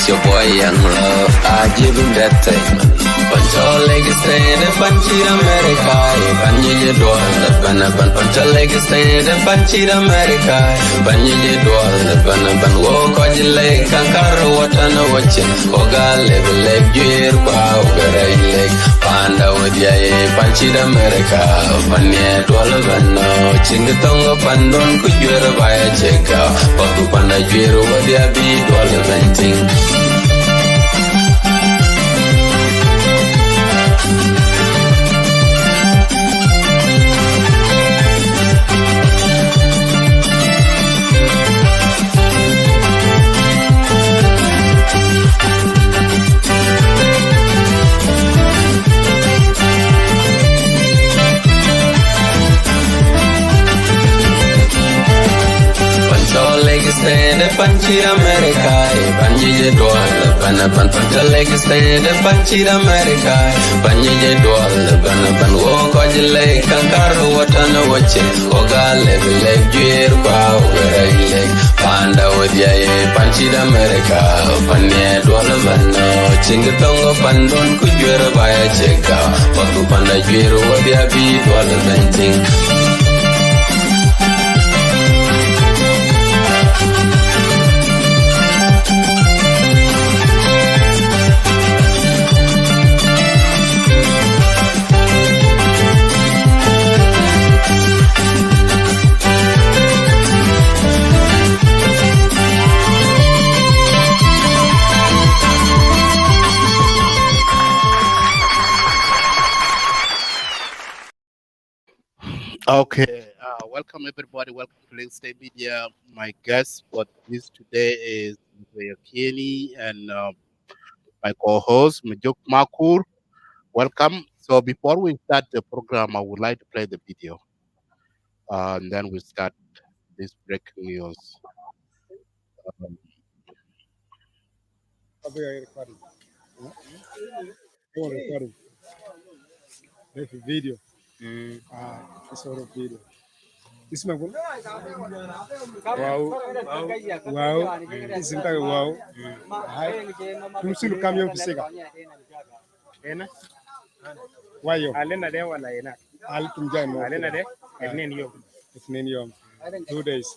It's your boy Young Love. I give him that thing. Pancho leg stay the Panchi America. Panji doll the Banaban. Pancho leg stay the Panchi America. Panji doll the Banaban. Walk on your leg. Kankaro what on a watching. Oga level leg. Gear pow. Very leg. Panda with ya. Panchi America. Panya doll Bano. Chingatonga Pandon. Could you ever buy a check out? Papu Panda Jiro. What ya be doll venting. Stay the Panchi America, Panji doll, Banaban, Pancho leg stay the Panchi America, Panji doll, Banaban, walk on your leg, Kankaro what on a watching, Oga level leg, gear pow, very leg, Panda with ya, Panchi America, Panya Dwalabano, Chingatonga Pandon, could you ever buy a check out, Papu Panda Jiro, what ya be, Dwalabanting. Okay, welcome everybody. Welcome to Link State Media. My guest for this today is Yakani and my co-host Majuk Makur. Welcome. So before we start the program, I would like to play the video, and then we start this breaking news. Video. Sort of video. This is my wow. Wow. This is wow. Hi. You see the camera to say. Why you? Alena de wala ina. Al tumjai mo. Alena de. Etnen yom. 2 days.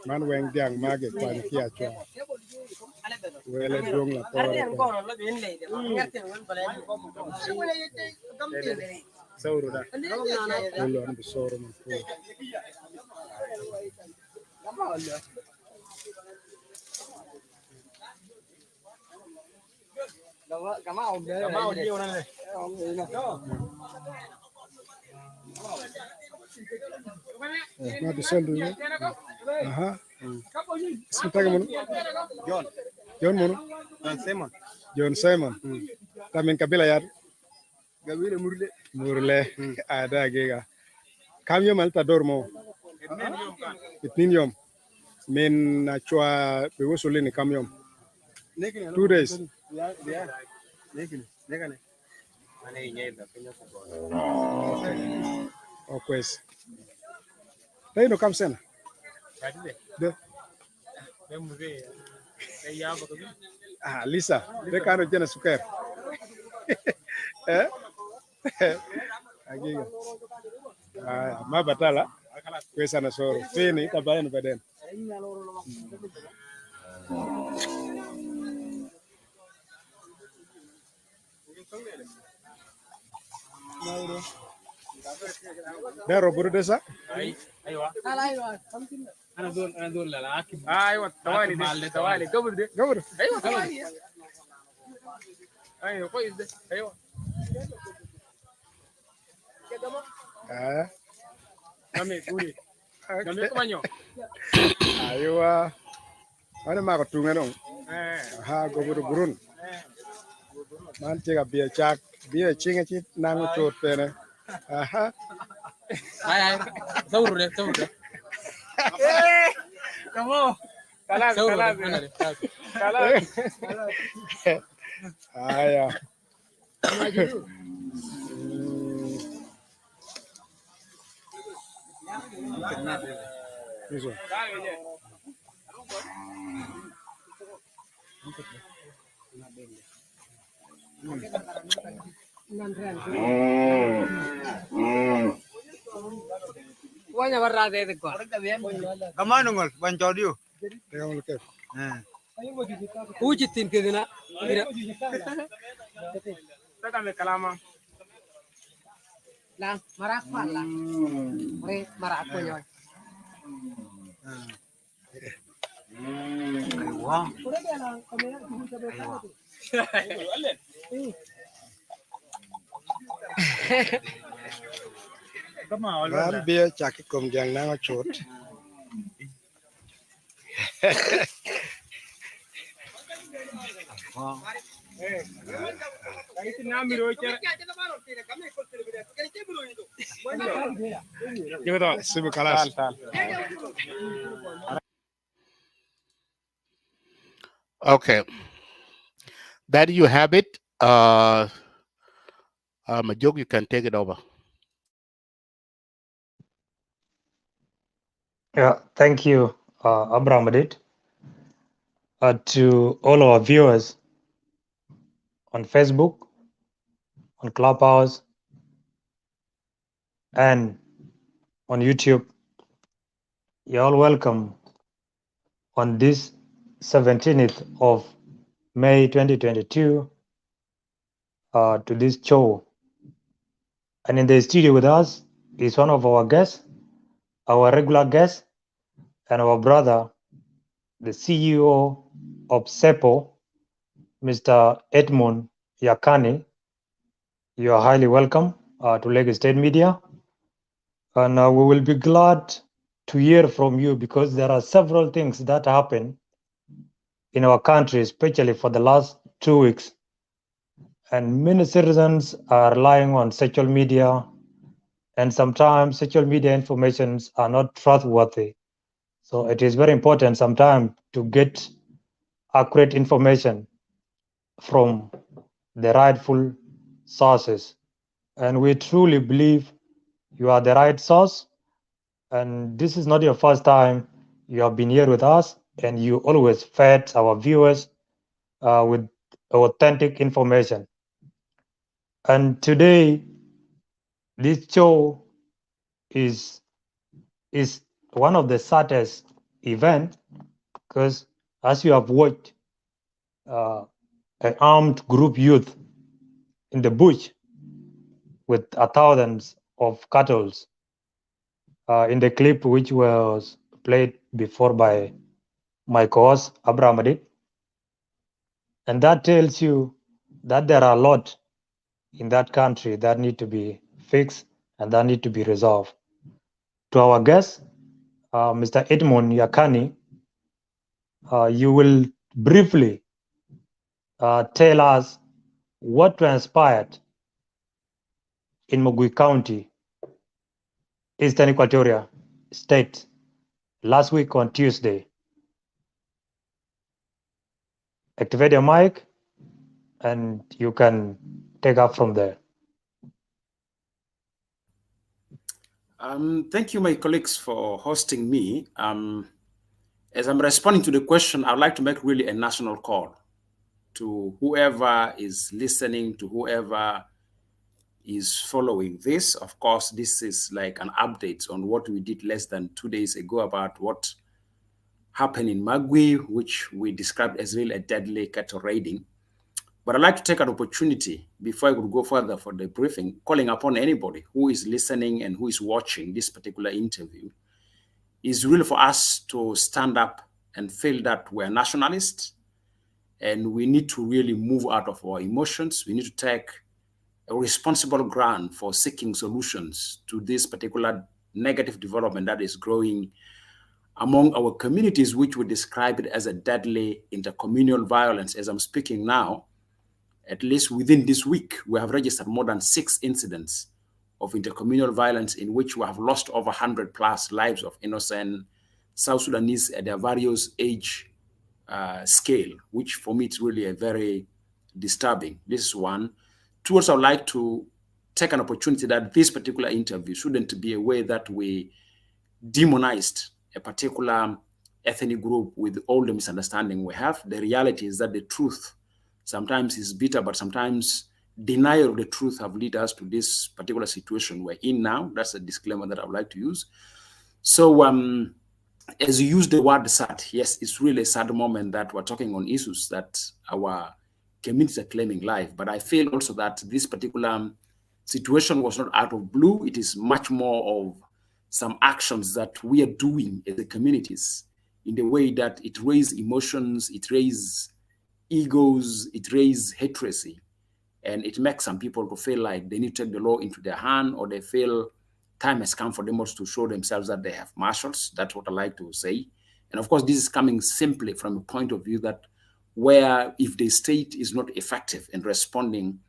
Man weng diang mage kwan kia chwa. Wele dong la sauro da. Ulo an bisoro man. Nhiều này. Nó bị sơn rồi. Aha. Sintag mo. John mo. Simon. John Simon. Tamin kabila yar. Gawire Murle. Ada gega. Kamyo malta dormo. Etnin yom. Men achwa be wosole ni kamyom. 2 days. Oh, pues. They no come sena. Lisa, they can't get a sucker. Ma batala. Pues ana soro. Fini tabayan baden. Daro buru desa? Aywa. Ana dul la akib. Aywa, tawali. Gabur. Aywa, tawali. Aywa, كويس ده. Aywa. Kami kuri. Kami kumanyo. Aywa. Ana makatunga dong. Ha gobur burun. Man cega biya chak biya chinga chi nangu chot pene. Aha. Ay, saur de. Haya. Hizo. Wanya barade de kwa. Kamano ngol banjodio. Tegamos lo que. Uji tin kedina. Sácame calama. La marak pala. Re marak ko nyoy. Aywa. Ram bia chaki kom jang na chot. Okay, that you have it. Majuk, you can take it over. Yeah, thank you, Abraham Adit. To all our viewers on Facebook, on Clubhouse, and on YouTube, you're all welcome on this 17th of May 2022 to this show. And in the studio with us is one of our guests, our regular guest, and our brother, the CEO of CEPO, Mr. Edmund Yakani. You are highly welcome to Lagos State Media. And we will be glad to hear from you because there are several things that happen in our country, especially for the last 2 weeks. And many citizens are relying on social media, and sometimes social media informations are not trustworthy. So it is very important sometimes to get accurate information from the rightful sources. And we truly believe you are the right source. And this is not your first time you have been here with us, and you always fed our viewers with authentic information. And today, this show is one of the saddest events because, as you have watched, an armed group youth in the bush with thousands of cattle in the clip which was played before by my co-host Abraham Adit. And that tells you that there are a lot in that country that need to be fixed and that need to be resolved. To our guest, Mr. Edmund Yakani, you will briefly tell us what transpired in MAGWI County, Eastern Equatoria State, last week on Tuesday. Activate your mic and you can take up from there. Thank you, my colleagues, for hosting me. As I'm responding to the question, I'd like to make really a national call to whoever is listening, to whoever is following this. Of course, this is like an update on what we did less than 2 days ago about what happened in MAGWI, which we described as really a deadly cattle raiding. But I'd like to take an opportunity, before I would go further for the briefing, calling upon anybody who is listening and who is watching this particular interview, is really for us to stand up and feel that we're nationalists, and we need to really move out of our emotions. We need to take a responsible ground for seeking solutions to this particular negative development that is growing among our communities, which we describe it as a deadly intercommunal violence. As I'm speaking now, at least within this week, we have registered more than 6 incidents of intercommunal violence in which we have lost over 100+ lives of innocent South Sudanese at their various age scale, which for me is really a very disturbing. This is one. Two, also I'd like to take an opportunity that this particular interview shouldn't be a way that we demonized a particular ethnic group with all the misunderstanding we have. The reality is that the truth sometimes is bitter, but sometimes denial of the truth have led us to this particular situation we're in now. That's a disclaimer that I would like to use. So as you use the word sad, yes, it's really a sad moment that we're talking on issues that our communities are claiming life. But I feel also that this particular situation was not out of blue. It is much more of some actions that we are doing as the communities in the way that it raises emotions, it raises egos, it raises hatred, and it makes some people to feel like they need to take the law into their hand, or they feel time has come for them also to show themselves that they have marshals. That's what I like to say. And of course, this is coming simply from a point of view that where if the state is not effective in responding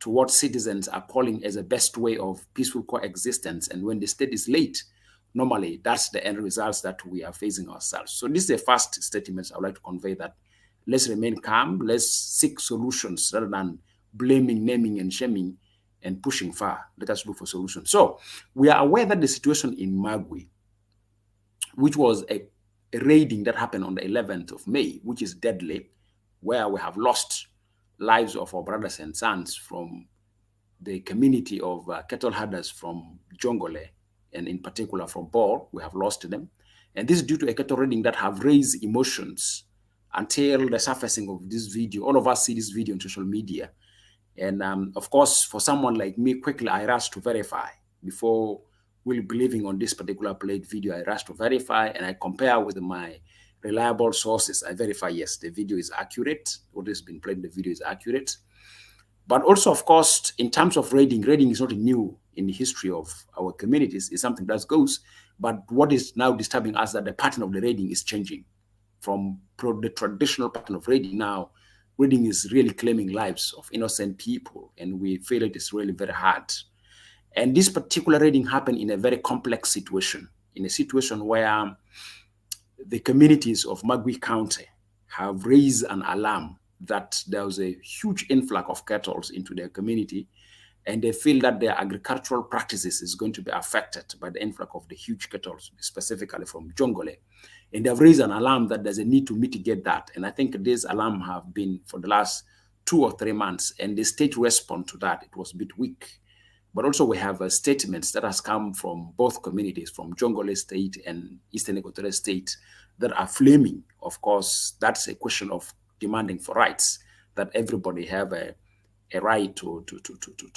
to what citizens are calling as a best way of peaceful coexistence, and when the state is late, normally that's the end results that we are facing ourselves. So this is the first statement I would like to convey, that let's remain calm, let's seek solutions rather than blaming, naming, and shaming and pushing far. Let us look for solutions. So we are aware that the situation in MAGWI, which was a raiding that happened on the 11th of May, which is deadly, where we have lost lives of our brothers and sons from the community of cattle herders from Jongole, and in particular from BOR, we have lost them. And this is due to a cattle raiding that have raised emotions until the surfacing of this video. All of us see this video on social media. And of course, for someone like me, quickly I rush to verify. Before really believing on this particular played video, I rush to verify and I compare with my reliable sources. I verify, yes, the video is accurate. What has been played in the video is accurate. But also, of course, in terms of raiding is not new in the history of our communities. It's something that goes. But what is now disturbing us that the pattern of the raiding is changing from the traditional pattern of raiding. Now, raiding is really claiming lives of innocent people, and we feel it is really very hard. And this particular raiding happened in a very complex situation, in a situation where the communities of MAGWI County have raised an alarm that there was a huge influx of cattle into their community, and they feel that their agricultural practices is going to be affected by the influx of the huge cattle, specifically from Jongole. And they've raised an alarm that there's a need to mitigate that. And I think this alarm have been for the last 2 or 3 months, and the state response to that, it was a bit weak. But also we have statements that has come from both communities, from Jongole State and Eastern Equatoria State, that are flaming. Of course, that's a question of demanding for rights, that everybody have a right to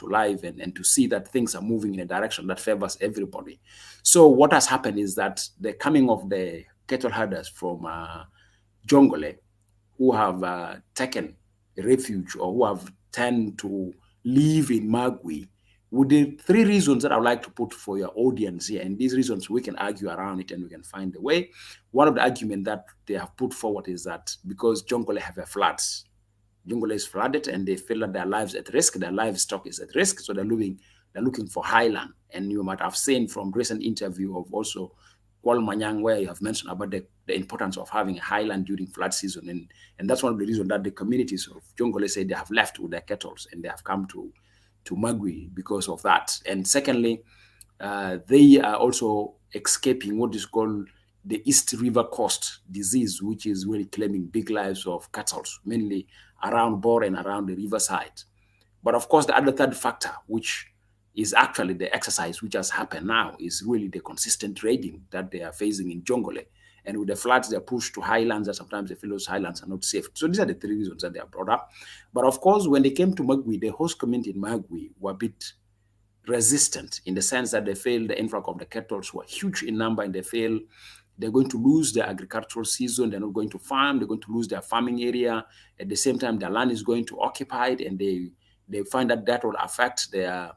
live and to see that things are moving in a direction that favors everybody. So what has happened is that the coming of the cattle herders from Jongole, who have taken refuge or who have tend to live in MAGWI, with the 3 reasons that I would like to put for your audience here, and these reasons we can argue around it and we can find a way. One of the arguments that they have put forward is that because Jongole have a floods, Jongole is flooded and they feel that their lives at risk, their livestock is at risk, so they're looking for highland. And you might have seen from recent interview of also Kwal Manyang, where you have mentioned about the importance of having a highland during flood season. And that's one of the reasons that the communities of Jongole say they have left with their cattle and they have come to MAGWI because of that. And secondly, they are also escaping what is called the East River Coast disease, which is really claiming big lives of cattle, mainly around BOR and around the riverside. But of course, the other third factor, which is actually the exercise which has happened now, is really the consistent raiding that they are facing in Jongole. And with the floods, they're pushed to highlands, and sometimes they feel those highlands are not safe. So these are the 3 reasons that they are brought up. But of course, when they came to MAGWI, the host community in MAGWI were a bit resistant in the sense that they feel the influx of the cattle were huge in number, and they feel they're going to lose their agricultural season. They're not going to farm. They're going to lose their farming area. At the same time, their land is going to occupy it, and they find that will affect their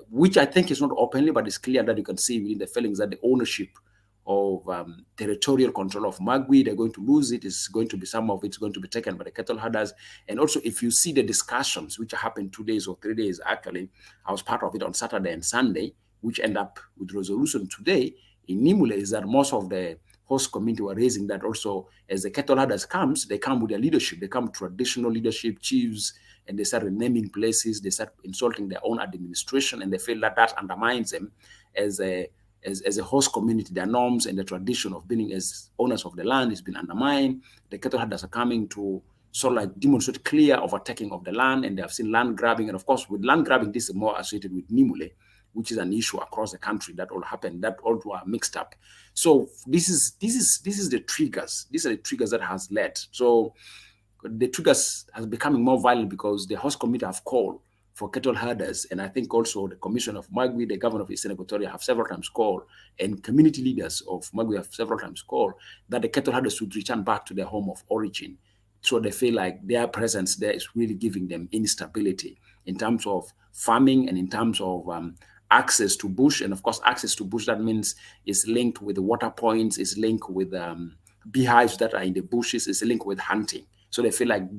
which I think is not openly, but it's clear that you can see within the feelings that the ownership of territorial control of MAGWI, they're going to lose it. It's going to be, some of it's going to be taken by the cattle herders. And also, if you see the discussions which happened 2 days or 3 days, actually, I was part of it on Saturday and Sunday, which end up with resolution today. in Nimule is that most of the host community were raising that also as the cattle herders comes, they come with their leadership. They come traditional leadership, chiefs, and they start renaming places. They start insulting their own administration, and they feel that that undermines them as a host community. Their norms and the tradition of being as owners of the land has been undermined. The cattle herders are coming to sort of like demonstrate clear overtaking of the land, and they have seen land grabbing. And of course, with land grabbing, this is more associated with Nimule, which is an issue across the country that all happened, that all were mixed up. So this is the triggers. These are the triggers that has led. So the triggers has becoming more violent because the host community have called for cattle herders, and I think also the commission of MAGWI, the governor of Eastern Equatoria, have several times called, and community leaders of MAGWI have several times called that the cattle herders should return back to their home of origin. So they feel like their presence there is really giving them instability in terms of farming and in terms of access to bush. And of course, access to bush, that means is linked with the water points, is linked with beehives that are in the bushes, is linked with hunting. So they feel like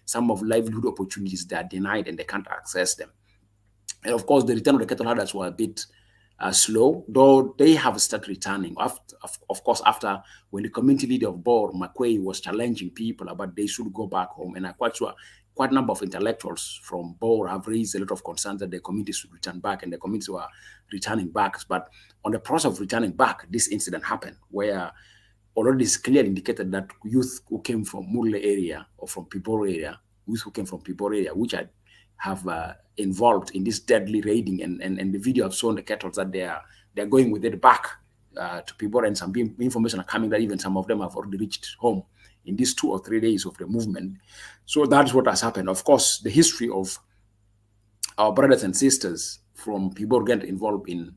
some of livelihood opportunities that are denied and they can't access them. And of course, the return of the cattle herders were a bit slow, though they have started returning. Of course, after when the community leader of BOR, MAGWI, was challenging people about they should go back home. And I'm quite sure quite a number of intellectuals from BOR have raised a lot of concerns that the communities should return back, and the communities were returning back. But on the process of returning back, this incident happened where already is clearly indicated that youth who came from MURLE area or from PIBOR area, which have involved in this deadly raiding, and the video have shown the cattle that they're going with it back to PIBOR, and some information are coming that even some of them have already reached home in these 2 or 3 days of the movement. So that's what has happened. Of course, the history of our brothers and sisters from PIBOR getting involved in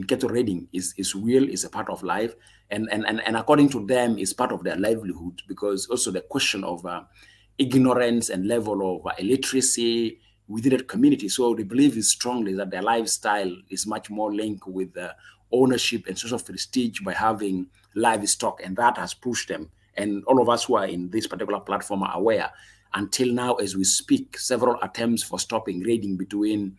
cattle raiding is real, is a part of life, and according to them is part of their livelihood, because also the question of ignorance and level of illiteracy within that community. So they believe strongly that their lifestyle is much more linked with ownership and social prestige by having livestock, and that has pushed them. And all of us who are in this particular platform are aware, until now as we speak, several attempts for stopping raiding between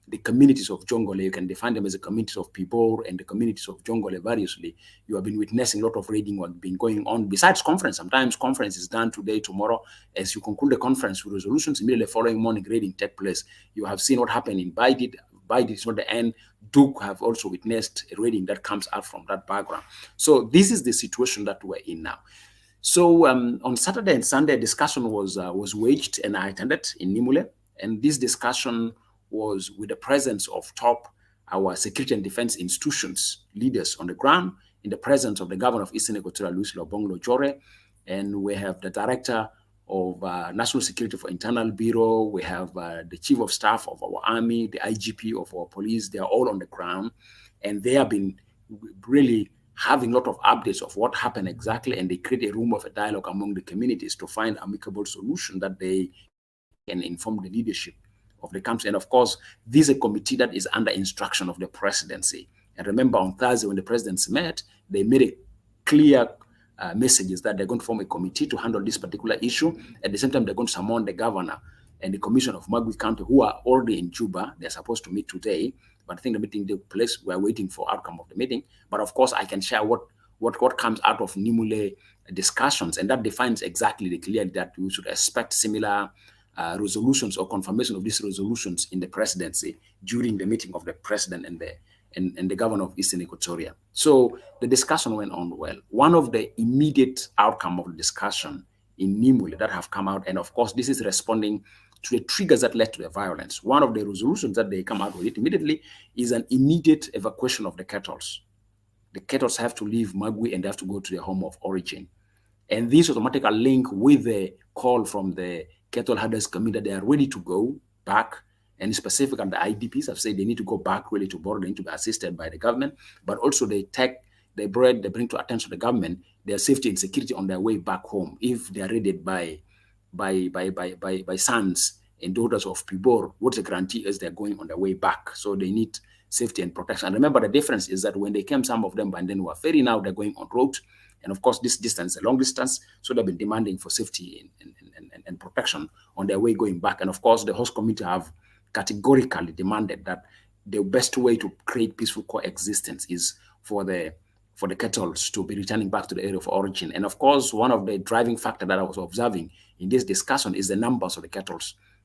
the communities of Jongole, you can define them as the communities of PIBOR and the communities of Jongole variously. You have been witnessing a lot of raiding what been going on. Besides conference, sometimes conference is done today, tomorrow. As you conclude the conference with resolutions, immediately following morning raiding take place. You have seen what happened in Baidit. Baidit is not the end. Duke have also witnessed a raiding that comes out from that background. So this is the situation that we're in now. So on Saturday and Sunday, discussion was waged, and I attended in Nimule, and this discussion was with the presence of our security and defense institutions, leaders on the ground, in the presence of the governor of Eastern Equatoria, Luis Lobonglo Jore, and we have the director of National Security for Internal Bureau, we have the chief of staff of our army, the IGP of our police. They are all on the ground, and they have been really having a lot of updates of what happened exactly, and they create a room of a dialogue among the communities to find amicable solution that they can inform the leadership of the country. And of course, this is a committee that is under instruction of the presidency. And remember, on Thursday when the presidents met, they made a clear messages that they're going to form a committee to handle this particular issue. At the same time, they're going to summon the governor and the commission of MAGWI County, who are already in Juba. They're supposed to meet today, but I think the meeting took place. We're waiting for outcome of the meeting. But of course, I can share what comes out of Nimule discussions, and that defines exactly clearly that we should expect similar resolutions or confirmation of these resolutions in the presidency during the meeting of the president and the governor of Eastern Equatoria. So the discussion went on well. One of the immediate outcome of the discussion in Nimule that have come out, and of course this is responding to the triggers that led to the violence. One of the resolutions that they come out with it immediately is an immediate evacuation of the cattle. The cattle have to leave MAGWI and they have to go to their home of origin. And this automatically link with the call from the cattle herders community that they are ready to go back, and specific on the IDPs have said they need to go back really to border, they need to be assisted by the government, but also they bring to attention the government their safety and security on their way back home if they are raided by sons and daughters of PIBOR. What the guarantee is they're going on their way back, so they need safety and protection. And remember, the difference is that when they came, some of them by then were ferry, now they're going on road. And of course, this distance, a long distance, so they've been demanding for safety and protection on their way going back. And of course, the host community have categorically demanded that the best way to create peaceful coexistence is for the for the cattle to be returning back to the area of origin. And of course, one of the driving factors that I was observing in this discussion is the numbers of the cattle.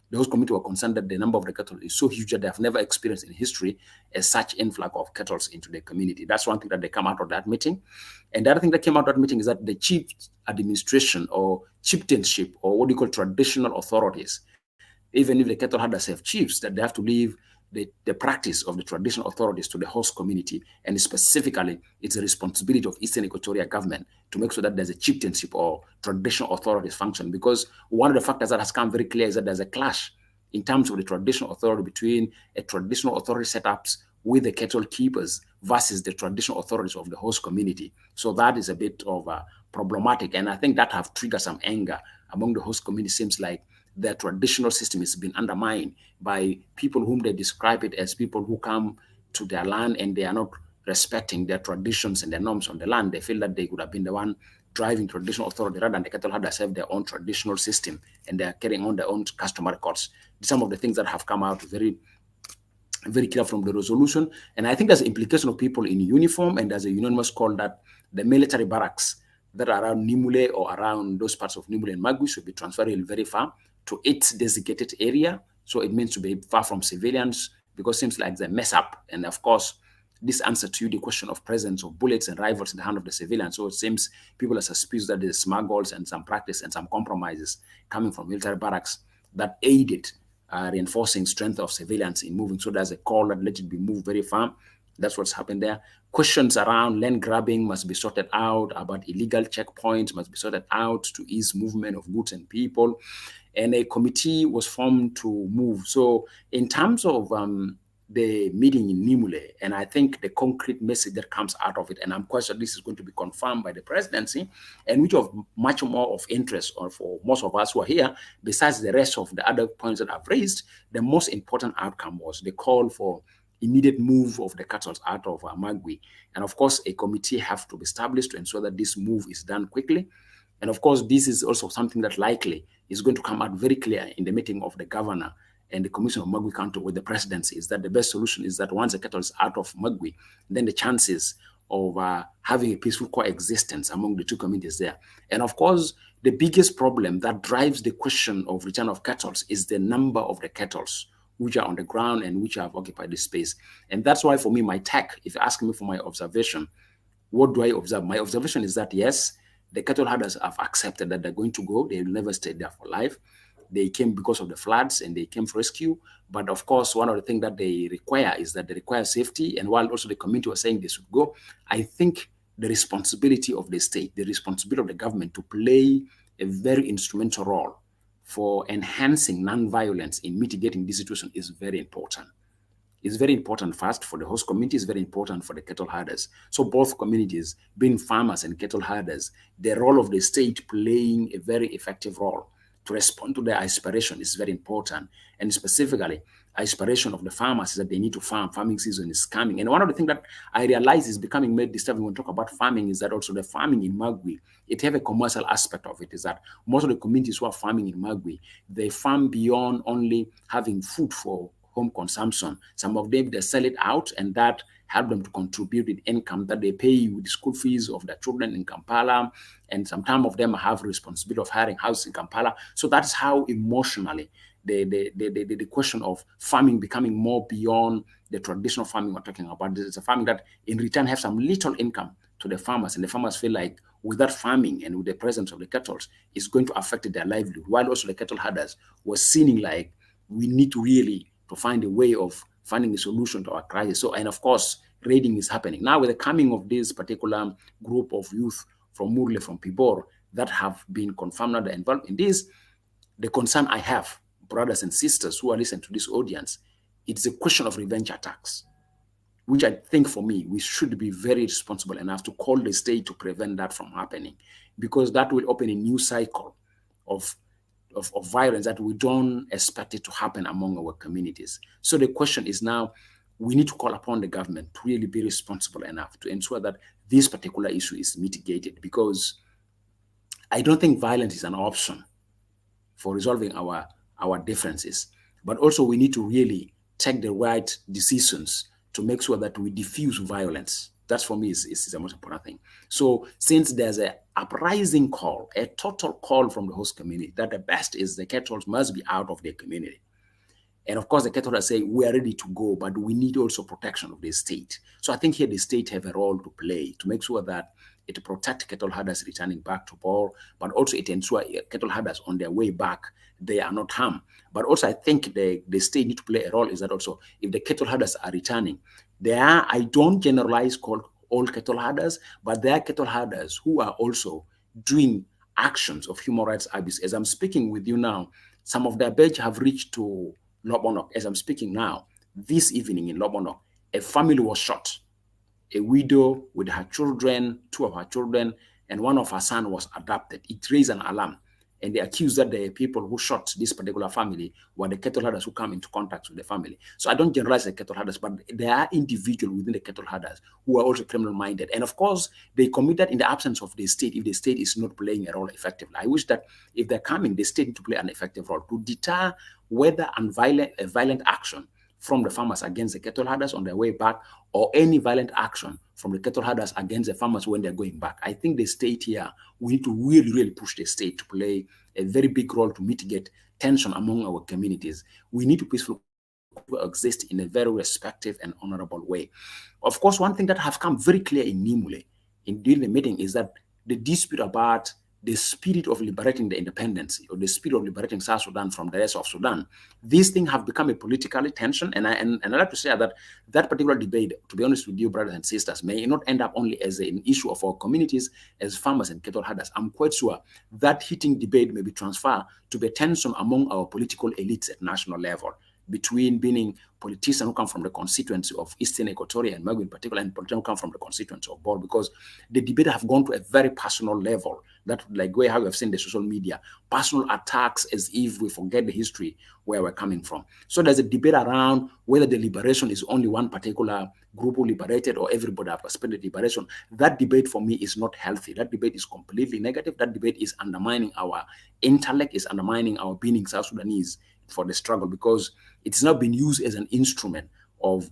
The host committee were concerned that the number of the cattle is so huge that they have never experienced in history as such influx of cattle into the community. That's one thing that they come out of that meeting. And the other thing that came out of that meeting is that the chief administration or chieftainship, or what you call traditional authorities, even if the cattle herders have chiefs, that they have to leave the practice of the traditional authorities to the host community. And specifically, it's a responsibility of Eastern Equatoria government to make sure that there's a chieftainship or traditional authorities function. Because one of the factors that has come very clear is that there's a clash in terms of the traditional authority between a traditional authority setups with the cattle keepers versus the traditional authorities of the host community. So that is a bit of problematic. And I think that have triggered some anger among the host community. Seems like their traditional system is being undermined by people whom they describe it as people who come to their land and they are not respecting their traditions and their norms on the land. They feel that they could have been the one driving traditional authority rather than the cattle herders have their own traditional system and they are carrying on their own customer records. Some of the things that have come out very clear from the resolution. And I think there's an implication of people in uniform, and there's a unanimous call that the military barracks that are around Nimule or around those parts of Nimule and Magwi should be transferred very far to its designated area. So it means to be far from civilians, because it seems like they mess up. And of course, this answer to you the question of presence of bullets and rifles in the hand of the civilians. So it seems people are suspicious that there's smuggles and some practice and some compromises coming from military barracks that aided reinforcing strength of civilians in moving. So there's a call that let it be moved very far. That's what's happened there. Questions around land grabbing must be sorted out, about illegal checkpoints must be sorted out to ease movement of goods and people. And a committee was formed to move. So in terms of the meeting in Nimule, and I think the concrete message that comes out of it, and I'm quite sure this is going to be confirmed by the presidency, and which of much more of interest or for most of us who are here, besides the rest of the other points that I've raised, the most important outcome was the call for immediate move of the cattle out of Magwi. And of course, a committee have to be established to ensure that this move is done quickly. And of course, this is also something that likely is going to come out very clear in the meeting of the governor and the commission of Magwi County with the presidency, is that the best solution is that once the cattle is out of Magwi, then the chances of having a peaceful coexistence among the two communities there. And of course, the biggest problem that drives the question of return of cattle is the number of the cattle which are on the ground and which have occupied this space. And that's why for me, my take, if you ask me for my observation, what do I observe? My observation is that yes, the cattle herders have accepted that they're going to go. They will never stay there for life. They came because of the floods and they came for rescue. But of course, one of the things that they require is that they require safety. And while also the community was saying they should go, I think the responsibility of the state, the responsibility of the government to play a very instrumental role for enhancing non-violence in mitigating this situation is very important. It's very important first for the host community, it's very important for the cattle herders. So both communities, being farmers and cattle herders, the role of the state playing a very effective role to respond to their aspiration is very important. And specifically, aspiration of the farmers is that they need to farm. Farming season is coming. And one of the things that I realize is becoming very disturbing when we talk about farming is that also the farming in Magwi, it have a commercial aspect of it, is that most of the communities who are farming in Magwi, they farm beyond only having food for home consumption. Some of them, they sell it out, and that help them to contribute with income that they pay with the school fees of their children in Kampala. And some of them have responsibility of hiring house in Kampala. So that's how emotionally the question of farming becoming more beyond the traditional farming we're talking about. It's a farming that in return have some little income to the farmers, and the farmers feel like without farming and with the presence of the cattle, it's going to affect their livelihood. While also the cattle herders were seeing like we need to really to find a way of finding a solution to our crisis. So, and of course, raiding is happening. Now with the coming of this particular group of youth from MURLE, from PIBOR, that have been confirmed that they're involved in this, the concern I have, brothers and sisters who are listening to this audience, it's a question of revenge attacks, which I think for me, we should be very responsible enough to call the state to prevent that from happening, because that will open a new cycle of violence that we don't expect it to happen among our communities. So the question is now, we need to call upon the government to really be responsible enough to ensure that this particular issue is mitigated, because I don't think violence is an option for resolving our differences, but also we need to really take the right decisions to make sure that we diffuse violence. That for me is the most important thing. So since there's a uprising call, a total call from the host community, that the best is the kettles must be out of their community. And of course, the kettles say we are ready to go, but we need also protection of the state. So I think here the state have a role to play to make sure that it protect cattle herders returning back to Bor, but also it ensure cattle herders on their way back, they are not harmed. But also I think the state need to play a role is that also if the cattle herders are returning, I don't generalize called all cattle herders, but there are cattle herders who are also doing actions of human rights abuse. As I'm speaking with you now, some of their badge have reached to Lobonok. As I'm speaking now, this evening in Lobonok, a family was shot. A widow with her children, 2 of her children, and 1 of her sons was abducted. It raised an alarm. And they accused that the people who shot this particular family were the cattle herders who come into contact with the family. So I don't generalize the cattle herders, but there are individuals within the cattle herders who are also criminal-minded. And of course, they committed in the absence of the state if the state is not playing a role effectively. I wish that if they're coming, the state to play an effective role to deter whether a violent action from the farmers against the cattle herders on their way back, or any violent action from the cattle herders against the farmers when they're going back. I think the state here, we need to really, really push the state to play a very big role to mitigate tension among our communities. We need to peacefully exist in a very respectful and honorable way. Of course, one thing that have come very clear in Nimule, in during the meeting, is that the dispute about the spirit of liberating the independence or the spirit of liberating South Sudan from the rest of Sudan, these things have become a political tension. And I like to say that that particular debate, to be honest with you, brothers and sisters, may not end up only as an issue of our communities as farmers and cattle herders. I'm quite sure that heating debate may be transferred to the tension among our political elites at national level, between being politicians who come from the constituency of Eastern Equatoria and MAGWI in particular, and politicians who come from the constituency of Bor, because the debate have gone to a very personal level, that like way how we have seen the social media, personal attacks as if we forget the history where we're coming from. So there's a debate around whether the liberation is only one particular group who liberated or everybody have participated in liberation. That debate for me is not healthy. That debate is completely negative. That debate is undermining our intellect, is undermining our being South Sudanese for the struggle, because it's not been used as an instrument of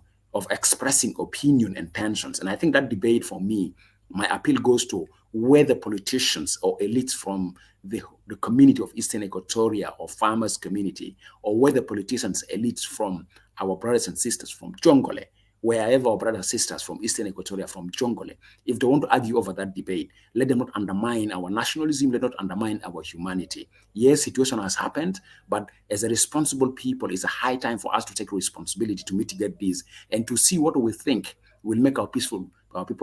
expressing opinion and tensions. And I think that debate for me, my appeal goes to whether politicians or elites from the community of Eastern Equatoria or farmers community, or whether politicians, elites from our brothers and sisters from Jongole, wherever our brothers and sisters from Eastern Equatoria, from Jongole, if they want to argue over that debate, let them not undermine our nationalism, let not undermine our humanity. Yes, situation has happened, but as a responsible people, it's a high time for us to take responsibility to mitigate this and to see what we think will make our people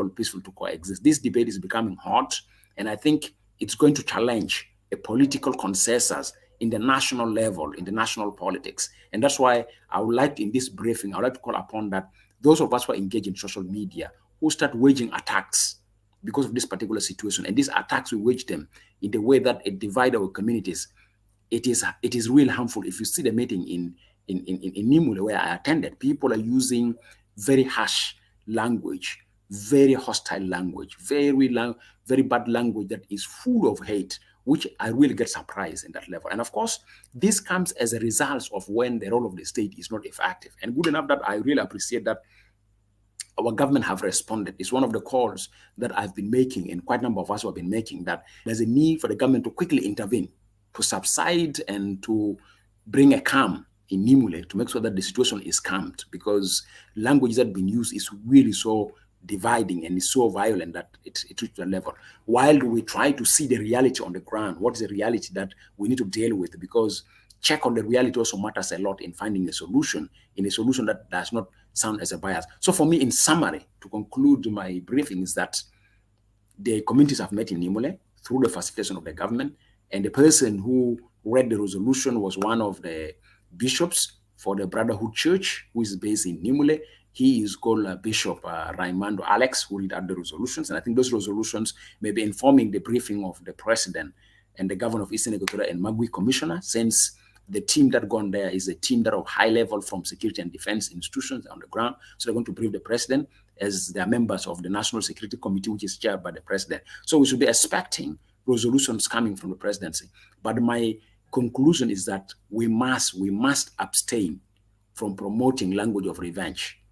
peaceful to coexist. This debate is becoming hot, and I think it's going to challenge a political consensus in the national level, in the national politics. And that's why I would like, in this briefing, I would like to call upon that those of us who are engaged in social media, who start waging attacks because of this particular situation, and these attacks, we wage them in the way that it divides our communities, it is really harmful. If you see the meeting in Nimule where I attended, people are using very harsh language, very hostile language, very bad language that is full of hate, which I really get surprised in that level. And of course, this comes as a result of when the role of the state is not effective. And good enough that I really appreciate that our government have responded. It's one of the calls that I've been making, and quite a number of us have been making, that there's a need for the government to quickly intervene, to subside and to bring a calm in Nimule, to make sure that the situation is calmed, because language that been used is really so dividing and is so violent that it reaches a level. While we try to see the reality on the ground, what is the reality that we need to deal with, because check on the reality also matters a lot in finding a solution, in a solution that does not sound as a bias. So for me, in summary, to conclude my briefing, is that the communities have met in Nimule through the facilitation of the government, and the person who read the resolution was one of the bishops for the Brotherhood Church, who is based in Nimule. He is called Bishop Raimondo Alex, who read out the resolutions. And I think those resolutions may be informing the briefing of the president and the governor of Eastern Equatoria and MAGWI commissioner, since the team that gone there is a team that of high level from security and defense institutions on the ground. So they're going to brief the president, as they are members of the National Security Committee, which is chaired by the president. So we should be expecting resolutions coming from the presidency. But my conclusion is that we must abstain from promoting language of revenge,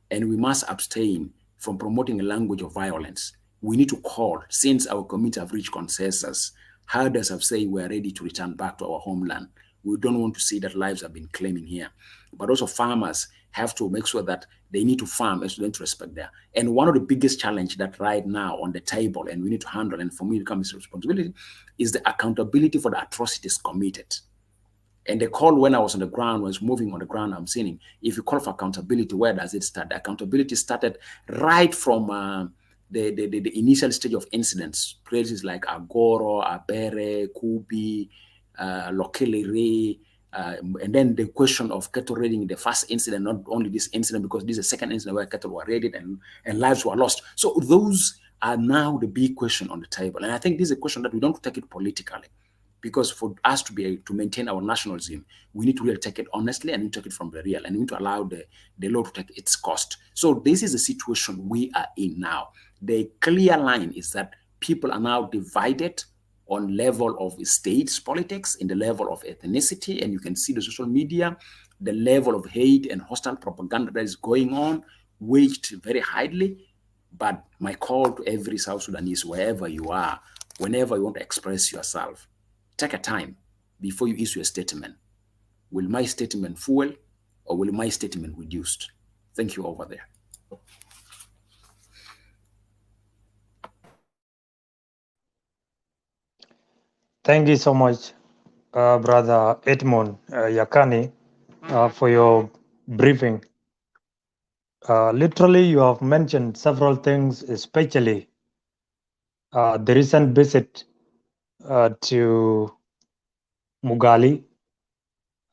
and we must abstain from promoting a language of violence. We need to call, since our community have reached consensus, herders have said we are ready to return back to our homeland. We don't want to see that lives have been claiming here. But also farmers have to make sure that they need to farm and students respect there. And one of the biggest challenges that right now on the table and we need to handle, and for me it becomes a responsibility, is the accountability for the atrocities committed. And the call when I was on the ground, was moving on the ground, I'm saying, if you call for accountability, where does it start? The accountability started right from the initial stage of incidents, places like Agoro, Abere, Kubi, Lokelere, and then the question of cattle raiding, the first incident, not only this incident, because this is the second incident where cattle were raided and lives were lost. So those are now the big question on the table. And I think this is a question that we don't take it politically, because for us to be able to maintain our nationalism, we need to really take it honestly and we take it from the real, and we need to allow the law to take its cost. So this is the situation we are in now. The clear line is that people are now divided on level of states politics, in the level of ethnicity, and you can see the social media, the level of hate and hostile propaganda that is going on, waged very highly. But my call to every South Sudanese, wherever you are, whenever you want to express yourself, take a time before you issue a statement. Will my statement fuel or will my statement reduced? Thank you over there. Thank you so much, Brother Edmund Yakani, for your briefing. Literally, you have mentioned several things, especially the recent visit to Mugali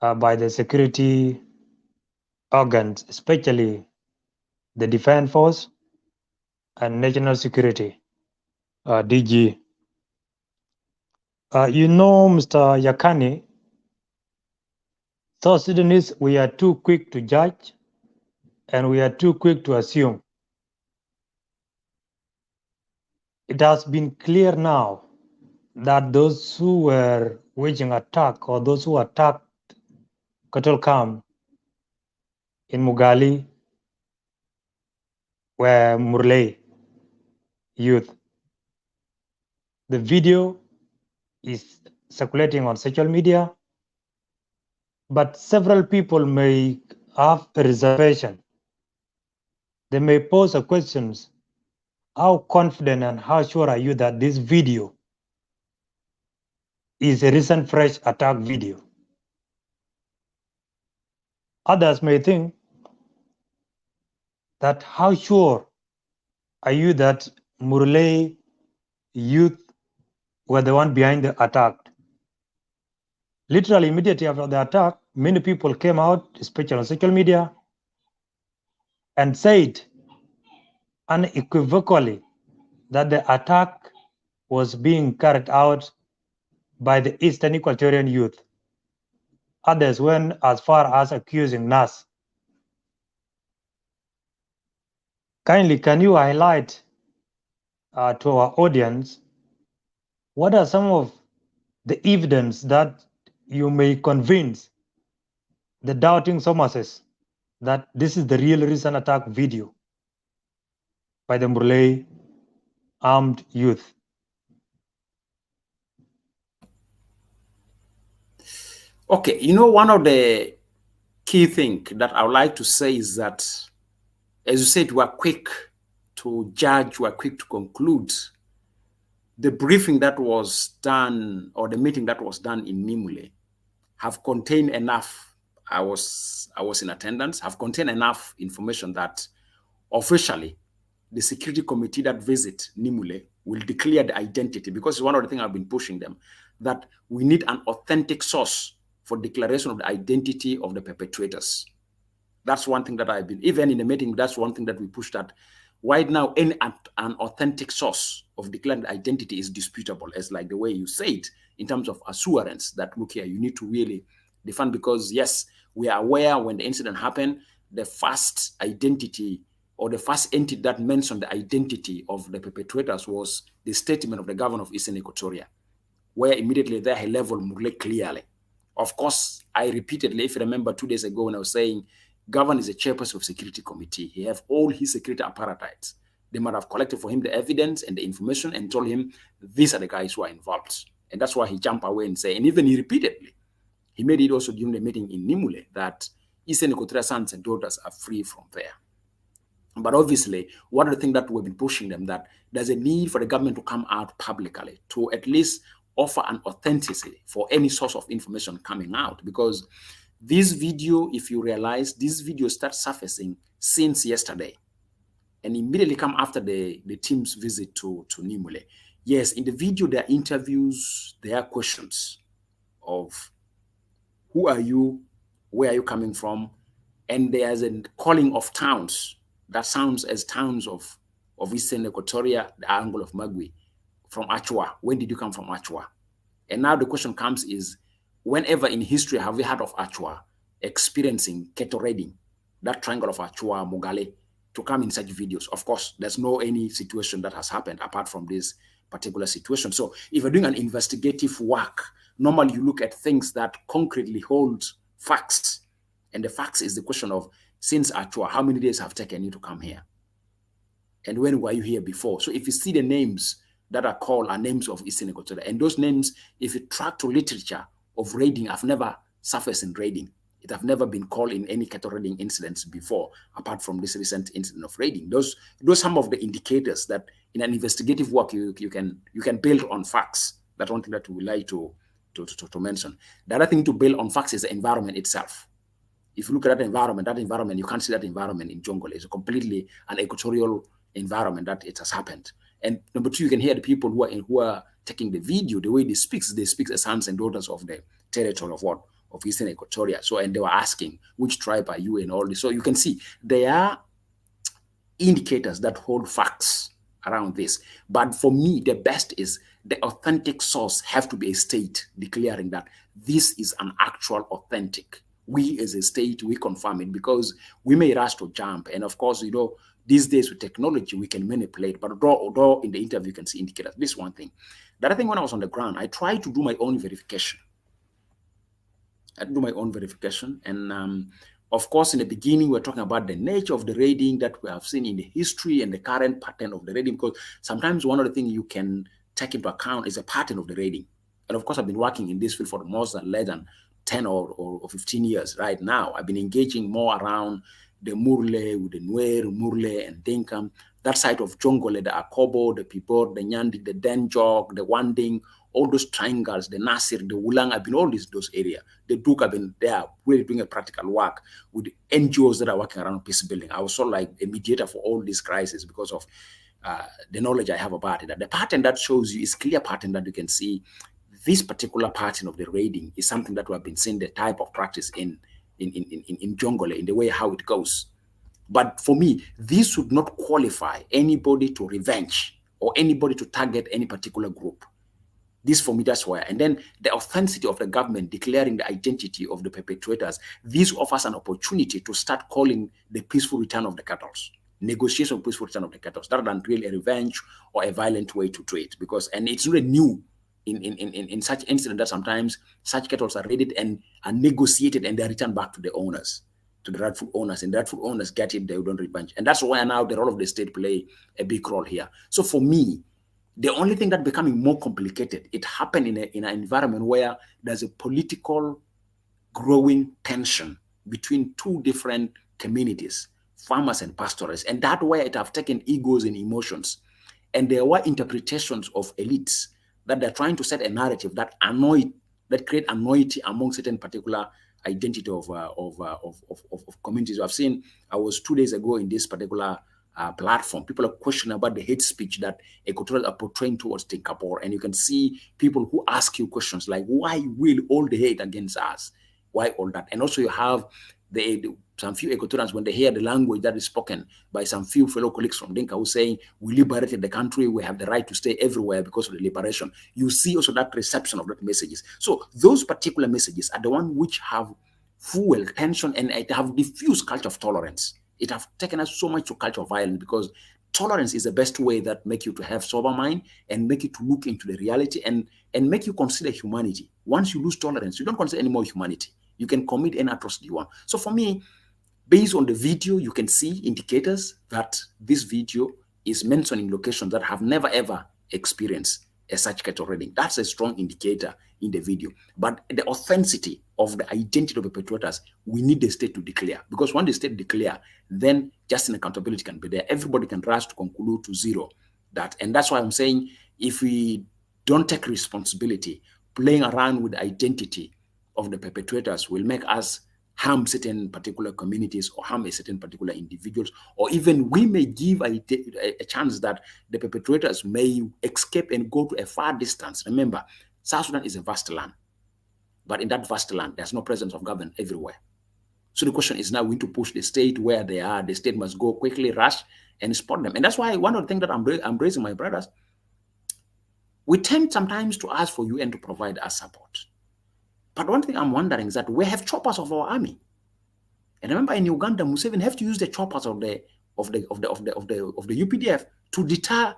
by the security organs, especially the Defense Force and National Security, DG. You know, Mr. Yakani, South Sudanese, we are too quick to judge and we are too quick to assume. It has been clear now that those who were waging attack or those who attacked cattle camp in Mugali were MURLE youth. The video is circulating on social media, but several people may have a reservation. They may pose a question: how confident and how sure are you that this video is a recent fresh attack video? Others may think that how sure are you that MURLE youth were the one behind the attack? Literally immediately after the attack, many people came out, especially on social media, and said unequivocally that the attack was being carried out by the Eastern Equatorian youth. Others went as far as accusing NAS. Kindly, can you highlight to our audience what are some of the evidence that you may convince the doubting Thomases that this is the real recent attack video by the MURLE armed youth? Okay, you know, one of the key things that I would like to say is that, as you said, we're quick to judge, we're quick to conclude. The briefing that was done, or the meeting that was done in Nimule, have contained enough, I was in attendance, have contained enough information that officially the security committee that visit Nimule will declare the identity, because it's one of the things I've been pushing them, that we need an authentic source for declaration of the identity of the perpetrators. That's one thing that I've been, even in the meeting, that's one thing that we pushed at. Right now, an authentic source of declaring the identity is disputable, as like the way you say it, in terms of assurance that, look here, you need to really defend, because yes, we are aware when the incident happened, the first identity or the first entity that mentioned the identity of the perpetrators was the statement of the governor of Eastern Equatoria, where immediately there he leveled MURLE clearly. Of course, I repeatedly, if you remember 2 days ago when I was saying Governor is a chairperson of security committee. He have all his security apparatus. They might have collected for him the evidence and the information and told him, these are the guys who are involved. And that's why he jumped away and said, and even he repeatedly, he made it also during the meeting in Nimule, that Eastern Equatoria sons and daughters are free from there. But obviously, one of the things that we've been pushing them, that there's a need for the government to come out publicly to at least offer an authenticity for any source of information coming out. Because this video, if you realize, this video starts surfacing since yesterday and immediately come after the team's visit to Nimule. Yes, in the video, there are interviews, there are questions of who are you, where are you coming from, and there's a calling of towns that sounds as towns of Eastern Equatoria, the angle of MAGWI, from Achua. When did you come from Achua? And now the question comes is, whenever in history have we heard of Achua experiencing cattle raiding, that triangle of Achua, Mogale, to come in such videos? Of course, there's no any situation that has happened apart from this particular situation. So if you're doing an investigative work, normally you look at things that concretely hold facts. And the facts is the question of, since Achua, how many days have taken you to come here? And when were you here before? So if you see the names that are called are names of Eastern Equatoria, and those names, if you track to literature of raiding, have never surfaced in raiding. It have never been called in any cattle raiding incidents before, apart from this recent incident of raiding. Those some of the indicators that in an investigative work you can build on facts. That's one thing that we would like to mention. The other thing to build on facts is the environment itself. If you look at that environment, you can't see that environment in Jongle. It's completely an equatorial environment that it has happened. And number two, you can hear the people who are taking the video, the way they speak as sons and daughters of the territory of Eastern Equatoria. So, and they were asking, which tribe are you and all this. So you can see there are indicators that hold facts around this. But for me, the best is the authentic source have to be a state declaring that this is an actual authentic. We as a state, we confirm it, because we may rush to jump. And of course, you know, these days with technology, we can manipulate, but although in the interview, you can see indicators. This one thing. The other thing, when I was on the ground, I tried to do my own verification. And of course, in the beginning, we're talking about the nature of the raiding that we have seen in the history and the current pattern of the raiding, because sometimes one of the things you can take into account is a pattern of the raiding. And of course, I've been working in this field for less than 10 or 15 years right now. I've been engaging more around the MURLE, with the Nuer, MURLE, and Dinkum, that side of Jongole, the Akobo, the PIBOR, the Nyandi, the Denjok, the Wanding, all those triangles, the Nasir, the Wulang, I've been all those areas. The Duke, I've been there really doing a practical work with the NGOs that are working around peace building. I was sort of like a mediator for all these crises because of the knowledge I have about it. The pattern that shows you is clear pattern that you can see. This particular pattern of the raiding is something that we have been seeing the type of practice in Jongole, in the way how it goes. But for me, this would not qualify anybody to revenge or anybody to target any particular group. This for me, that's why. And then the authenticity of the government declaring the identity of the perpetrators, this offers an opportunity to start calling the peaceful return of the cattle, negotiation of peaceful return of the cattle, rather than really a revenge or a violent way to treat. Because, and it's really new in such incident that sometimes such cattle are raided and are negotiated and they're returned back to the owners, to the rightful owners, and the rightful owners get it, they don't revenge. And that's why now the role of the state play a big role here. So for me, the only thing that becoming more complicated, it happened in an environment where there's a political growing tension between two different communities, farmers and pastoralists. And that way it have taken egos and emotions. And there were interpretations of elites that they're trying to set a narrative that create annoyance among certain particular identity of communities. I've seen, I was 2 days ago in this particular platform, people are questioning about the hate speech that Equatorials are portraying towards PIBOR, and you can see people who ask you questions like, why will all the hate against us? Why all that? And also you have some few Equatorians, when they hear the language that is spoken by some few fellow colleagues from Dinka who saying, we liberated the country, we have the right to stay everywhere because of the liberation. You see also that reception of that messages. So those particular messages are the ones which have fueled tension and it have diffused culture of tolerance. It have taken us so much to culture of violence, because tolerance is the best way that make you to have sober mind and make you to look into the reality and make you consider humanity. Once you lose tolerance, you don't consider any more humanity. You can commit any atrocity you want. So for me, Based on the video, you can see indicators that this video is mentioning locations that have never ever experienced a such cattle raiding. That's a strong indicator in the video. But the authenticity of the identity of the perpetrators, we need the state to declare. Because when the state declare, then just an accountability can be there. Everybody can rush to conclude to zero that. And that's why I'm saying, if we don't take responsibility, playing around with the identity of the perpetrators will make us harm certain particular communities or harm a certain particular individuals, or even we may give a chance that the perpetrators may escape and go to a far distance. Remember, South Sudan is a vast land, but in that vast land, there's no presence of government everywhere. So the question is now we need to push the state where they are. The state must go quickly, rush, and spot them. And that's why one of the things that I'm raising, my brothers, we tend sometimes to ask for UN to provide us support. But one thing I'm wondering is that we have choppers of our army, and remember in Uganda, Museveni have to use the choppers of the UPDF to deter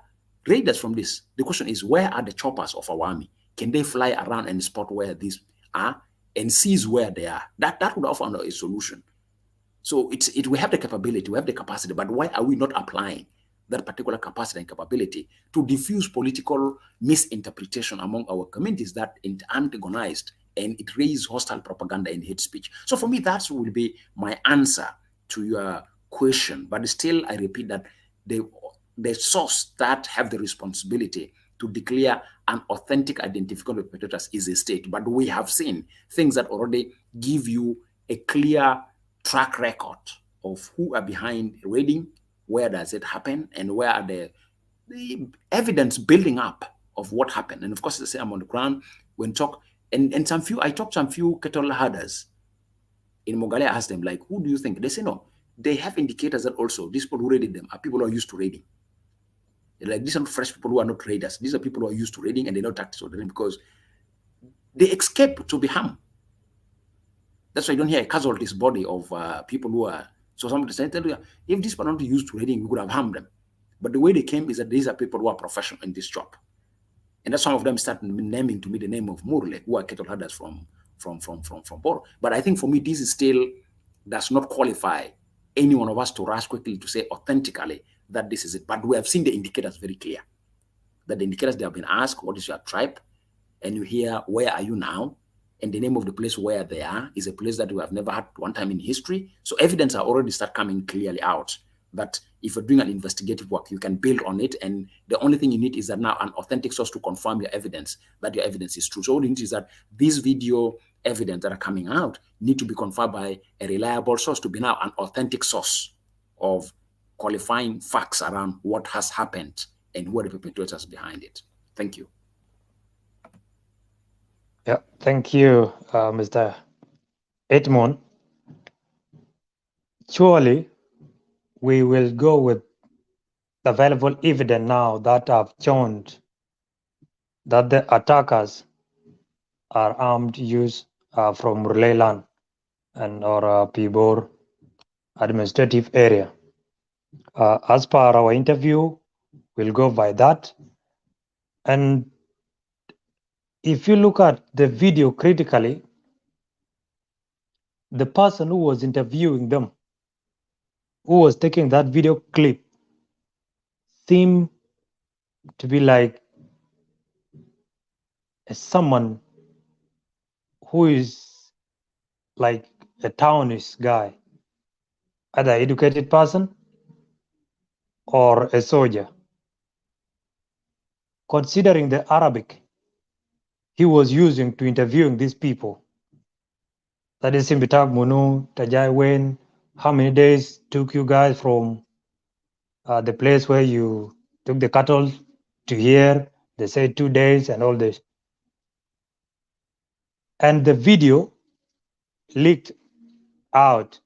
raiders from this. The question is, where are the choppers of our army? Can they fly around and spot where these are and seize where they are? That would offer a solution. So we have the capability, we have the capacity, but why are we not applying that particular capacity and capability to diffuse political misinterpretation among our communities that antagonized and it raises hostile propaganda and hate speech? So for me, that will be my answer to your question. But still, I repeat that the source that have the responsibility to declare an authentic identification of perpetrators is a state. But we have seen things that already give you a clear track record of who are behind raiding, where does it happen, and where are the evidence building up of what happened. And of course, the same I'm on the ground when talk. And I talked to some few cattle herders in Mogale. I asked them, like, who do you think? They say, no, they have indicators that also these people who raided them are people who are used to raiding. Like, these are not fresh people who are not raiders. These are people who are used to raiding and they know tactics of raiding because they escape to be harmed. That's why you don't hear a casualties body of people who are. So somebody said, if these people are not used to raiding, we could have harmed them. But the way they came is that these are people who are professional in this job. And that's some of them start naming to me the name of MURLE, who are cattle herders from Boro. But I think for me, this is still does not qualify any one of us to rush quickly to say authentically that this is it. But we have seen the indicators very clear. That the indicators, they have been asked, what is your tribe? And you hear, where are you now? And the name of the place where they are is a place that we have never had one time in history. So evidence are already start coming clearly out that if you're doing an investigative work, you can build on it. And the only thing you need is that now an authentic source to confirm your evidence, that your evidence is true. So all you need is that these video evidence that are coming out need to be confirmed by a reliable source to be now an authentic source of qualifying facts around what has happened and who are the perpetrators behind it. Thank you. Yeah, thank you, Mr. Edmund. Surely, we will go with the available evidence now that have shown that the attackers are armed use from MURLE land and or PIBOR administrative area. As per our interview, we'll go by that. And if you look at the video critically, the person who was interviewing them, who was taking that video clip, seemed to be like someone who is like a townish guy, either educated person or a soldier. Considering the Arabic he was using to interviewing these people, that is Simbitak Munu, Tajai Wen, how many days took you guys from the place where you took the cattle to here? They say 2 days and all this. And the video leaked out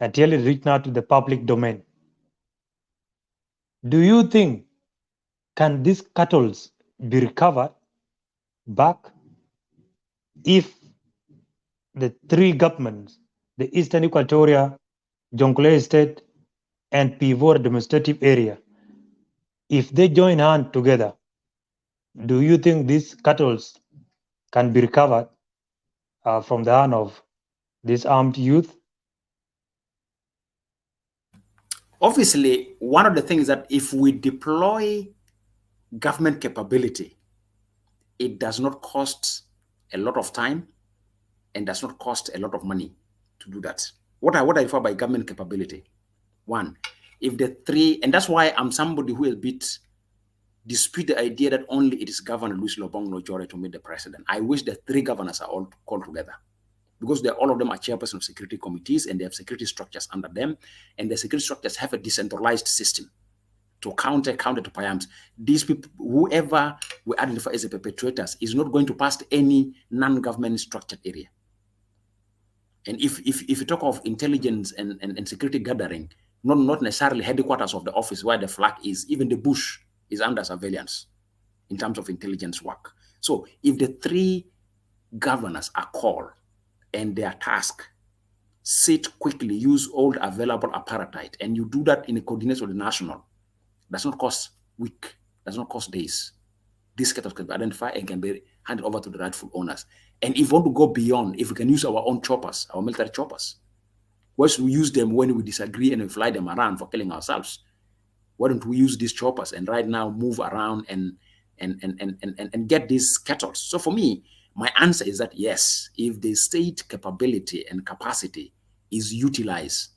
until it reached out to the public domain. Do you think can these cattle be recovered back if the three governments, the Eastern Equatoria, Jonglei State, and PIBOR administrative area, if they join hands together, do you think these cattle can be recovered from the hand of these armed youth? Obviously, one of the things that if we deploy government capability, it does not cost a lot of time and does not cost a lot of money to do that. What I refer by government capability, one, if the three, and that's why I'm somebody who has dispute the idea that only it is Governor Luis Lobong Nojore to meet the president. I wish the three governors are all called together, because all of them are chairpersons of security committees and they have security structures under them, and the security structures have a decentralized system to counter to PIAMs. These people, whoever we identify as the perpetrators, is not going to pass any non-government structured area. And if you talk of intelligence and security gathering, not necessarily headquarters of the office where the flag is, even the bush is under surveillance in terms of intelligence work. So if the three governors are called and their task, sit quickly, use all the available apparatus, and you do that in a coordination with the national, does not cost weeks, does not cost days. These cases can be identified and can be handed over to the rightful owners. And if we want to go beyond, if we can use our own choppers, our military choppers, once we use them when we disagree and we fly them around for killing ourselves, why don't we use these choppers and right now move around and get these cattle? So for me, my answer is that yes, if the state capability and capacity is utilized,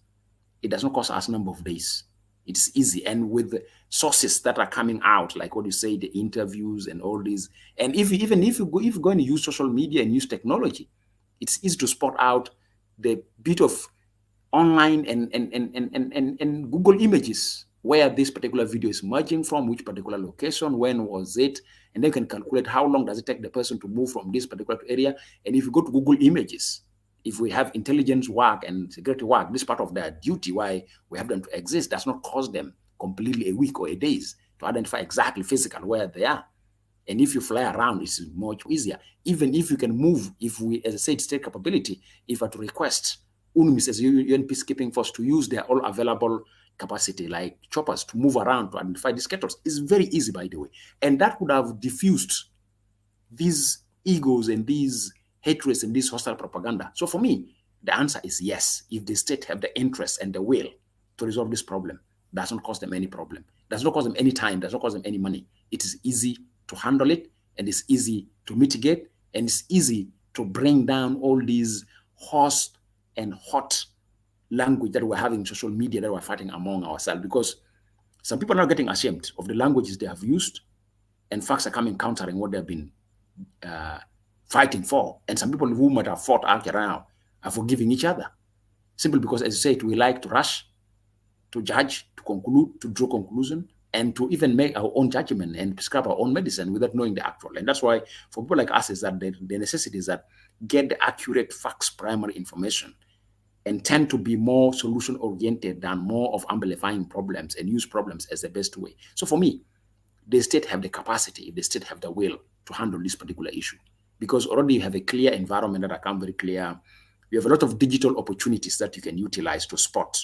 it does not cost us a number of days. It's easy. And with the sources that are coming out, like what you say, the interviews and all these, and if you're going to use social media and use technology, it's easy to spot out the bit of online and Google images where this particular video is emerging from, which particular location, when was it, and they can calculate how long does it take the person to move from this particular area. And if you go to Google Images, if we have intelligence work and security work, this part of their duty, why we have them to exist, does not cost them completely a week or a days to identify exactly physical where they are. And if you fly around, it's much easier. Even if you can move, if we, as I said, state capability, if I to request UNMISS as UN peacekeeping force to use their all available capacity, like choppers, to move around to identify these kettles, is very easy, by the way. And that would have diffused these egos and these hatreds and this hostile propaganda. So for me, the answer is yes. If the state have the interest and the will to resolve this problem, doesn't cost them any problem, does not cost them any time, does not cost them any money. It is easy to handle it, and it's easy to mitigate, and it's easy to bring down all these host and hot language that we're having in social media that we're fighting among ourselves, because some people are not getting ashamed of the languages they have used, and facts are coming countering what they've been fighting for. And some people who might have fought out around are forgiving each other, simply because, as you said, we like to rush, to judge, to conclude, to draw conclusion, and to even make our own judgment and prescribe our own medicine without knowing the actual. And that's why for people like us is that the necessity is that get the accurate facts, primary information, and tend to be more solution-oriented than more of amplifying problems and use problems as the best way. So for me, the state have the capacity, the state have the will to handle this particular issue, because already you have a clear environment that become very clear. You have a lot of digital opportunities that you can utilize to spot,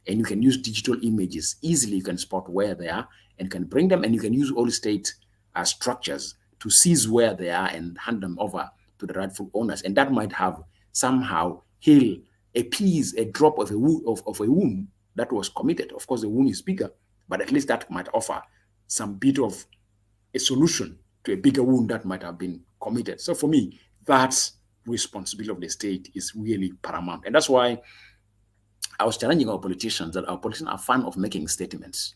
and you can use digital images easily. You can spot where they are and can bring them, and you can use all state structures to seize where they are and hand them over to the rightful owners. And that might have somehow heal, appease a drop of a wound that was committed. Of course, the wound is bigger, but at least that might offer some bit of a solution to a bigger wound that might have been committed. So for me, that responsibility of the state is really paramount. And that's why I was challenging our politicians, that our politicians are fond of making statements,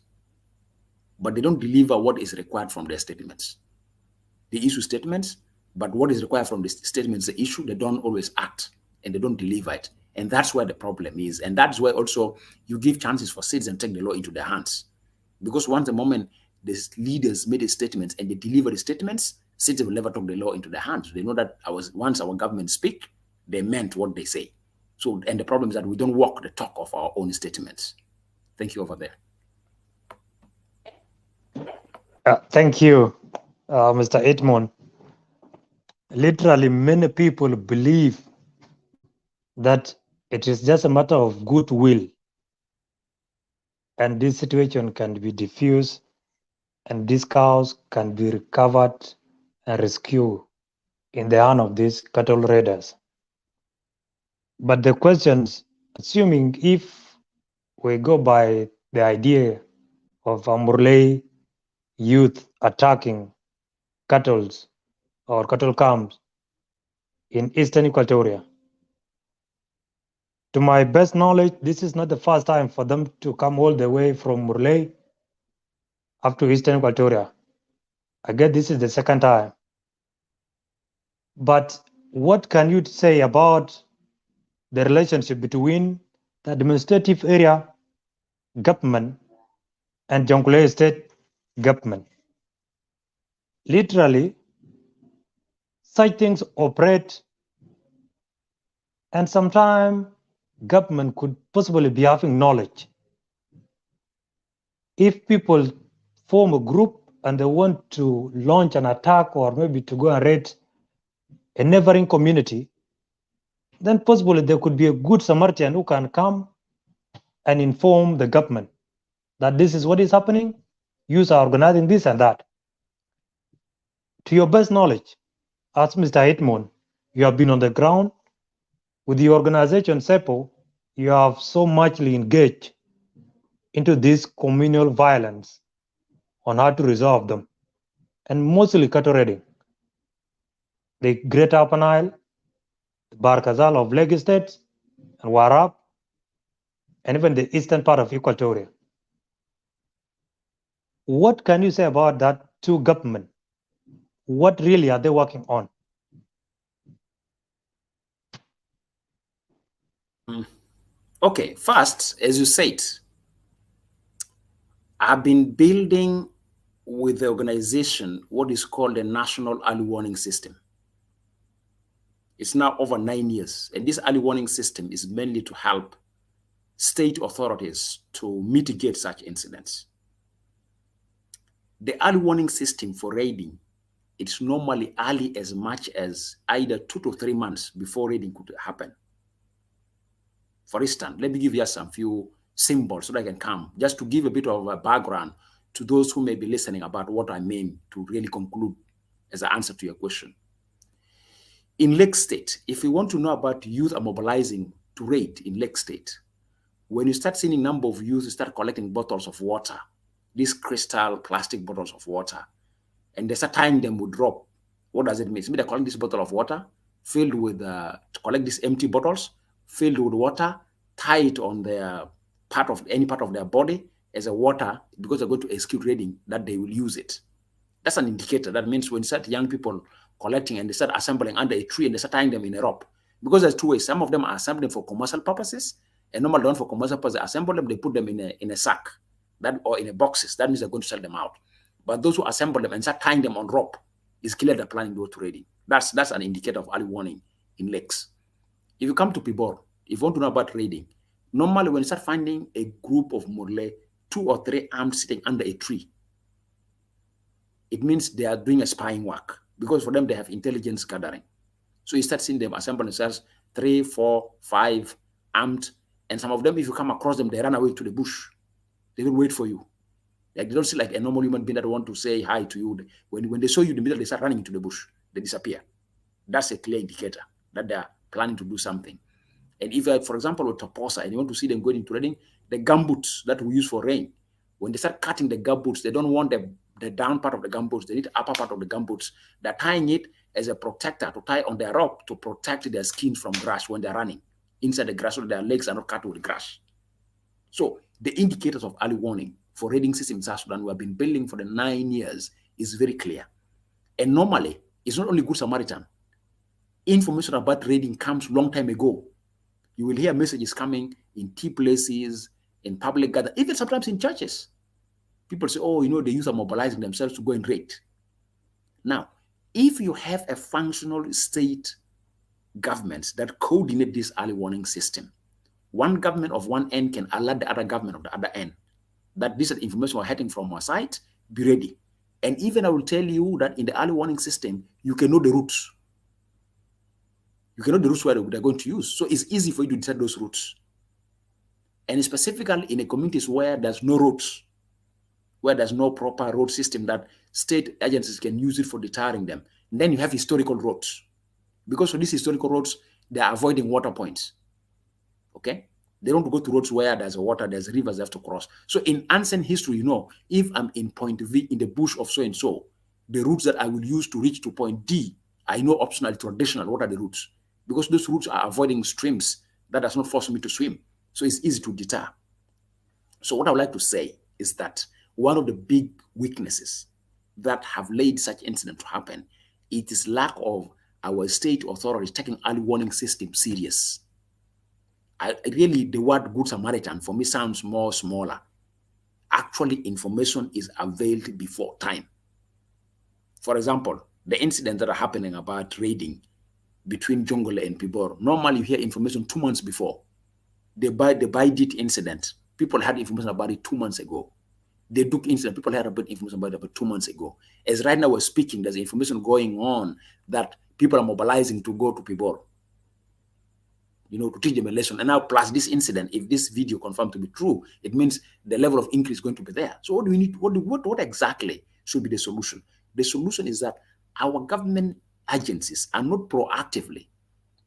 but they don't deliver what is required from their statements. They issue statements, but what is required from the statements they issue, they don't always act, and they don't deliver it. And that's where the problem is. And that's where also you give chances for citizens to take the law into their hands. Because once the moment the leaders made the statements and they deliver the statements, citizens will never take the law into their hands. They know that once our government speak, they meant what they say. So, and the problem is that we don't walk the talk of our own statements. Thank you over there. Thank you, Mr. Edmund. Literally, many people believe that it is just a matter of goodwill, and this situation can be diffused, and these cows can be recovered and rescued in the hand of these cattle raiders. But the questions, assuming if we go by the idea of MURLE youth attacking cattle or cattle camps in eastern Equatoria. To my best knowledge, this is not the first time for them to come all the way from MURLE up to eastern Equatoria. I guess this is the second time. But what can you say about the relationship between the administrative area government and Jonglei state government? Literally, such things operate, and sometimes government could possibly be having knowledge. If people form a group and they want to launch an attack or maybe to go and raid a neighboring community, then possibly there could be a good Samaritan who can come and inform the government that this is what is happening, you are organizing this and that. To your best knowledge, as Mr. Edmund, you have been on the ground with the organization CEPO, you have so muchly engaged into this communal violence on how to resolve them, and mostly cattle raiding. The Greater Upper Nile, the Barkazal of Lagos State, and Warab, and even the eastern part of Equatoria. What can you say about that two government? What really are they working on? Okay, first, as you said, I've been building with the organization what is called the National Early Warning System. It's now over 9 years, and this early warning system is mainly to help state authorities to mitigate such incidents. The early warning system for raiding, it's normally early as much as either 2 to 3 months before raiding could happen. For instance, let me give you some few symbols so that I can come, just to give a bit of a background to those who may be listening about what I mean to really conclude as an answer to your question. In Lake State, if you want to know about youth are mobilizing to raid in Lake State, when you start seeing a number of youth, you start collecting bottles of water, these crystal plastic bottles of water, and they start tying them with rope. What does it mean? It means they're collecting this bottle of water filled with, to collect these empty bottles, filled with water, tie it on their any part of their body as a water, because they're going to execute raiding, that they will use it. That's an indicator. That means when you start young people collecting and they start assembling under a tree and they start tying them in a rope. Because there's two ways. Some of them are assembling for commercial purposes, and normally don't for commercial purposes. They assemble them, they put them in a sack, or in a boxes. That means they're going to sell them out. But those who assemble them and start tying them on rope, is clear they're planning to go to raiding. That's an indicator of early warning in lakes. If you come to PIBOR, if you want to know about raiding, normally when you start finding a group of MURLE, 2 or 3 armed sitting under a tree, it means they are doing a spying work, because for them they have intelligence gathering. So you start seeing them assemble themselves, 3, 4, 5 armed, and some of them, if you come across them, they run away to the bush. They don't wait for you. Like, they don't see like a normal human being that want to say hi to you. When they saw you in the middle, they start running into the bush. They disappear. That's a clear indicator that they are planning to do something. And if, for example, with Toposa, and you want to see them going into raiding, the gumboots that we use for rain, when they start cutting the gumboots, they don't want the down part of the gumboots. They need the upper part of the gumboots. They're tying it as a protector to tie on their rope to protect their skin from grass when they're running inside the grass, so their legs are not cut with grass. So the indicators of early warning for raiding systems in South Sudan we have been building for the 9 years is very clear. And normally, it's not only Good Samaritan. Information about raiding comes long time ago. You will hear messages coming in tea places, in public gatherings, even sometimes in churches. People say, oh, the youth are mobilizing themselves to go and raid. Now, if you have a functional state government that coordinate this early warning system, one government of one end can alert the other government of the other end that this is information we're heading from our side, be ready. And even I will tell you that in the early warning system, you can know the routes. You can know the routes where they're going to use. So it's easy for you to decide those routes. And specifically in the communities where there's no roads, where there's no proper road system that state agencies can use it for deterring them. And then you have historical roads. Because for these historical roads, they are avoiding water points. Okay? They don't go to roads where there's water, there's rivers they have to cross. So in ancient history, you know, if I'm in point V in the bush of so and so, the routes that I will use to reach to point D, I know optional, traditional, what are the routes? Because those routes are avoiding streams that does not force me to swim. So it's easy to deter. So what I would like to say is that one of the big weaknesses that have led such incident to happen, it is lack of our state authorities taking early warning system serious. Really, the word Good Samaritan for me sounds more smaller. Actually, information is availed before time. For example, the incidents that are happening about raiding between Jongole and PIBOR, normally you hear information 2 months before. The Baidit incident, people had information about it 2 months ago. The Duke incident, people had information about it about 2 months ago. As right now we're speaking, there's information going on that people are mobilizing to go to PIBOR, you know, to teach them a lesson. And now plus this incident, if this video confirmed to be true, it means the level of increase is going to be there. So what do we need? What exactly should be the solution? The solution is that our government agencies are not proactively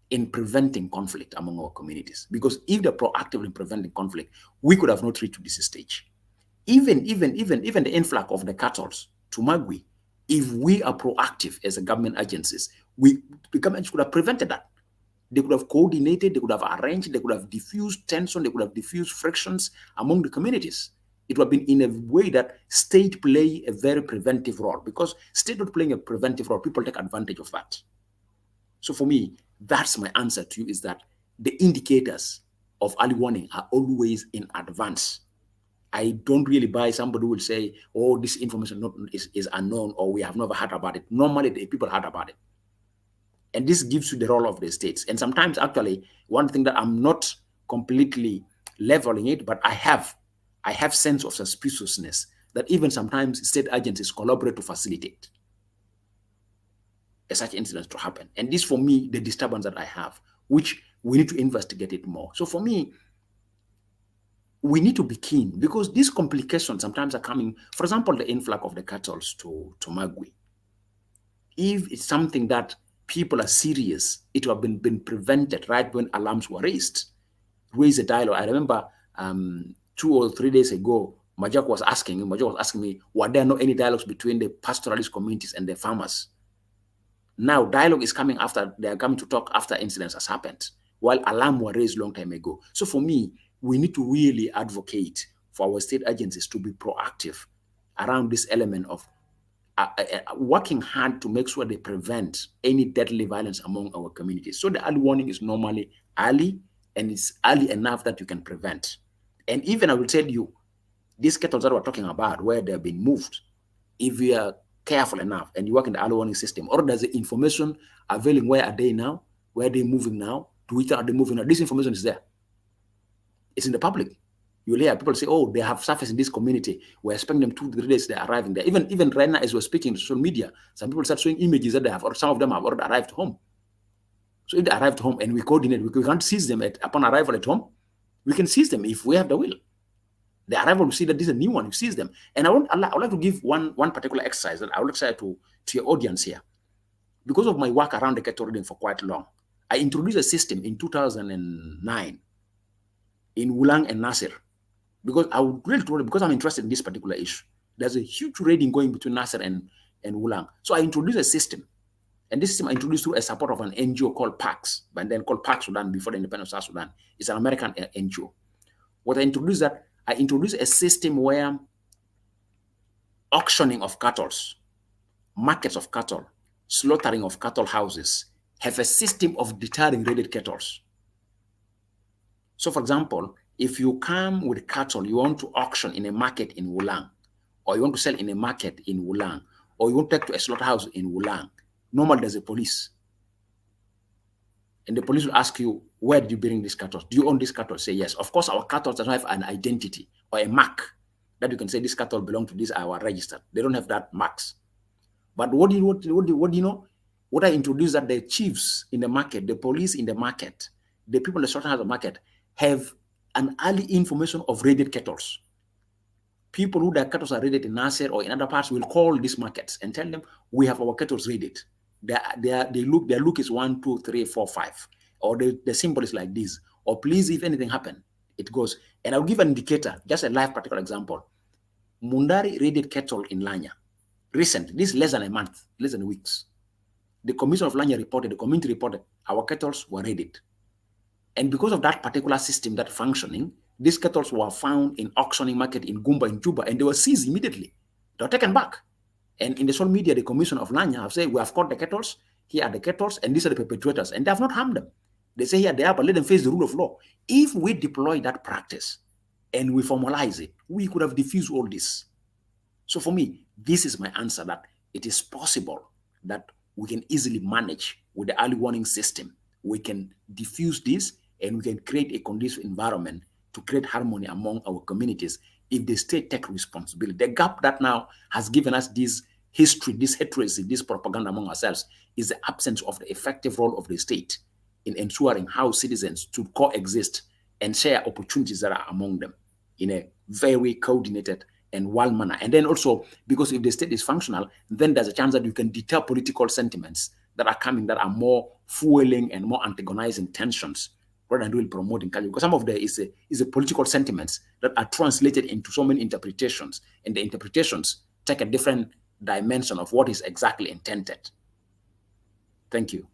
in preventing conflict among our communities. Because if they're proactively in preventing conflict, we could have not reached to this stage. Even the influx of the cattle to MAGWI, if we are proactive as a government agencies, the government could have prevented that. They could have coordinated, they could have arranged, they could have diffused tension, they could have diffused frictions among the communities. It would have been in a way that state play a very preventive role, because state not playing a preventive role, people take advantage of that. So for me, that's my answer to you, is that the indicators of early warning are always in advance. I don't really buy somebody who will say, oh, this information is unknown, or we have never heard about it. Normally, the people heard about it. And this gives you the role of the states. And sometimes, actually, one thing that I'm not completely leveling it, but I have sense of suspiciousness that even sometimes state agencies collaborate to facilitate such incidents to happen. And this, for me, the disturbance that I have, which we need to investigate it more. So for me, we need to be keen, because these complications sometimes are coming. For example, the influx of the cattle to MAGWI. If it's something that people are serious, it would have been prevented right when alarms were raised. Raise a dialogue. I remember 2 or 3 days ago, Majak was asking me, were there not any dialogues between the pastoralist communities and the farmers? Now, dialogue is coming after, they are coming to talk after incidents has happened, while alarm were raised long time ago. So for me, we need to really advocate for our state agencies to be proactive around this element of working hard to make sure they prevent any deadly violence among our communities. So the early warning is normally early, and it's early enough that you can prevent. And even I will tell you, these cattle that we're talking about, where they've been moved, if we are careful enough and you work in the early warning system, or there's the information availing, where are they now, where are they moving now, to which are they moving now, this information is there. It's in the public. You'll hear people say, oh, they have surfaced in this community. We're expecting them 2 to 3 days, they're arriving there. Even right now, as we're speaking on social media, some people start showing images that they have, or some of them have already arrived home. So if they arrived home and we coordinate, we can't seize them upon arrival at home. We can seize them if we have the will. The arrival, we see that this is a new one, we seize them. And I would like to give one particular exercise that I would like to say to your audience here. Because of my work around the cattle raiding for quite long, I introduced a system in 2009 in Wulang and Nasir. Because I would really, because I'm interested in this particular issue. There's a huge raiding going between Nasir and Wulang. So I introduced a system. And this system I introduced through a support of an NGO called PAX, but then called PAX Sudan before the independence of South Sudan. It's an American NGO. What I introduced a system where auctioning of cattle, markets of cattle, slaughtering of cattle houses have a system of deterring raided cattle. So for example, if you come with cattle, you want to auction in a market in Wulang, or you want to sell in a market in Wulang, or you want to take to a slaughterhouse in Wulang, normally there's a police. And the police will ask you, where did you bring these cattle? Do you own these cattle? Say yes. Of course, our cattle doesn't have an identity or a mark that you can say this cattle belong to this, our registered. They don't have that marks. But what do you know? What I introduced that the chiefs in the market, the police in the market, the people in the slaughterhouse market have an early information of raided cattle. People who their cattle are raided in Nasser or in other parts will call these markets and tell them, we have our cattle raided. Their look is 1, 2, 3, 4, 5. Or the symbol is like this. Or please, if anything happen, it goes. And I'll give an indicator, just a live practical example. Mundari raided cattle in Lanya. Recently, this is less than a month, less than weeks. The Commission of Lanya reported, the community reported, our cattle were raided. And because of that particular system that functioning, these cattle were found in auctioning market in Gumba, in Juba, and they were seized immediately. They were taken back. And in the social media, the Commission of Lanya have said, we have caught the cattle, here are the cattle, and these are the perpetrators, and they have not harmed them. They say here they are, but let them face the rule of law. If we deploy that practice and we formalize it, we could have diffused all this. So for me, this is my answer, that it is possible that we can easily manage with the early warning system. We can diffuse this and we can create a conducive environment to create harmony among our communities if the state take responsibility. The gap that now has given us this history, this hatred, this propaganda among ourselves is the absence of the effective role of the state in ensuring how citizens to coexist and share opportunities that are among them in a very coordinated and well manner. And then also, because if the state is functional, then there's a chance that you can deter political sentiments that are coming that are more fueling and more antagonizing tensions rather than really promoting culture. Because some of there is a political sentiments that are translated into so many interpretations, and the interpretations take a different dimension of what is exactly intended. Thank you.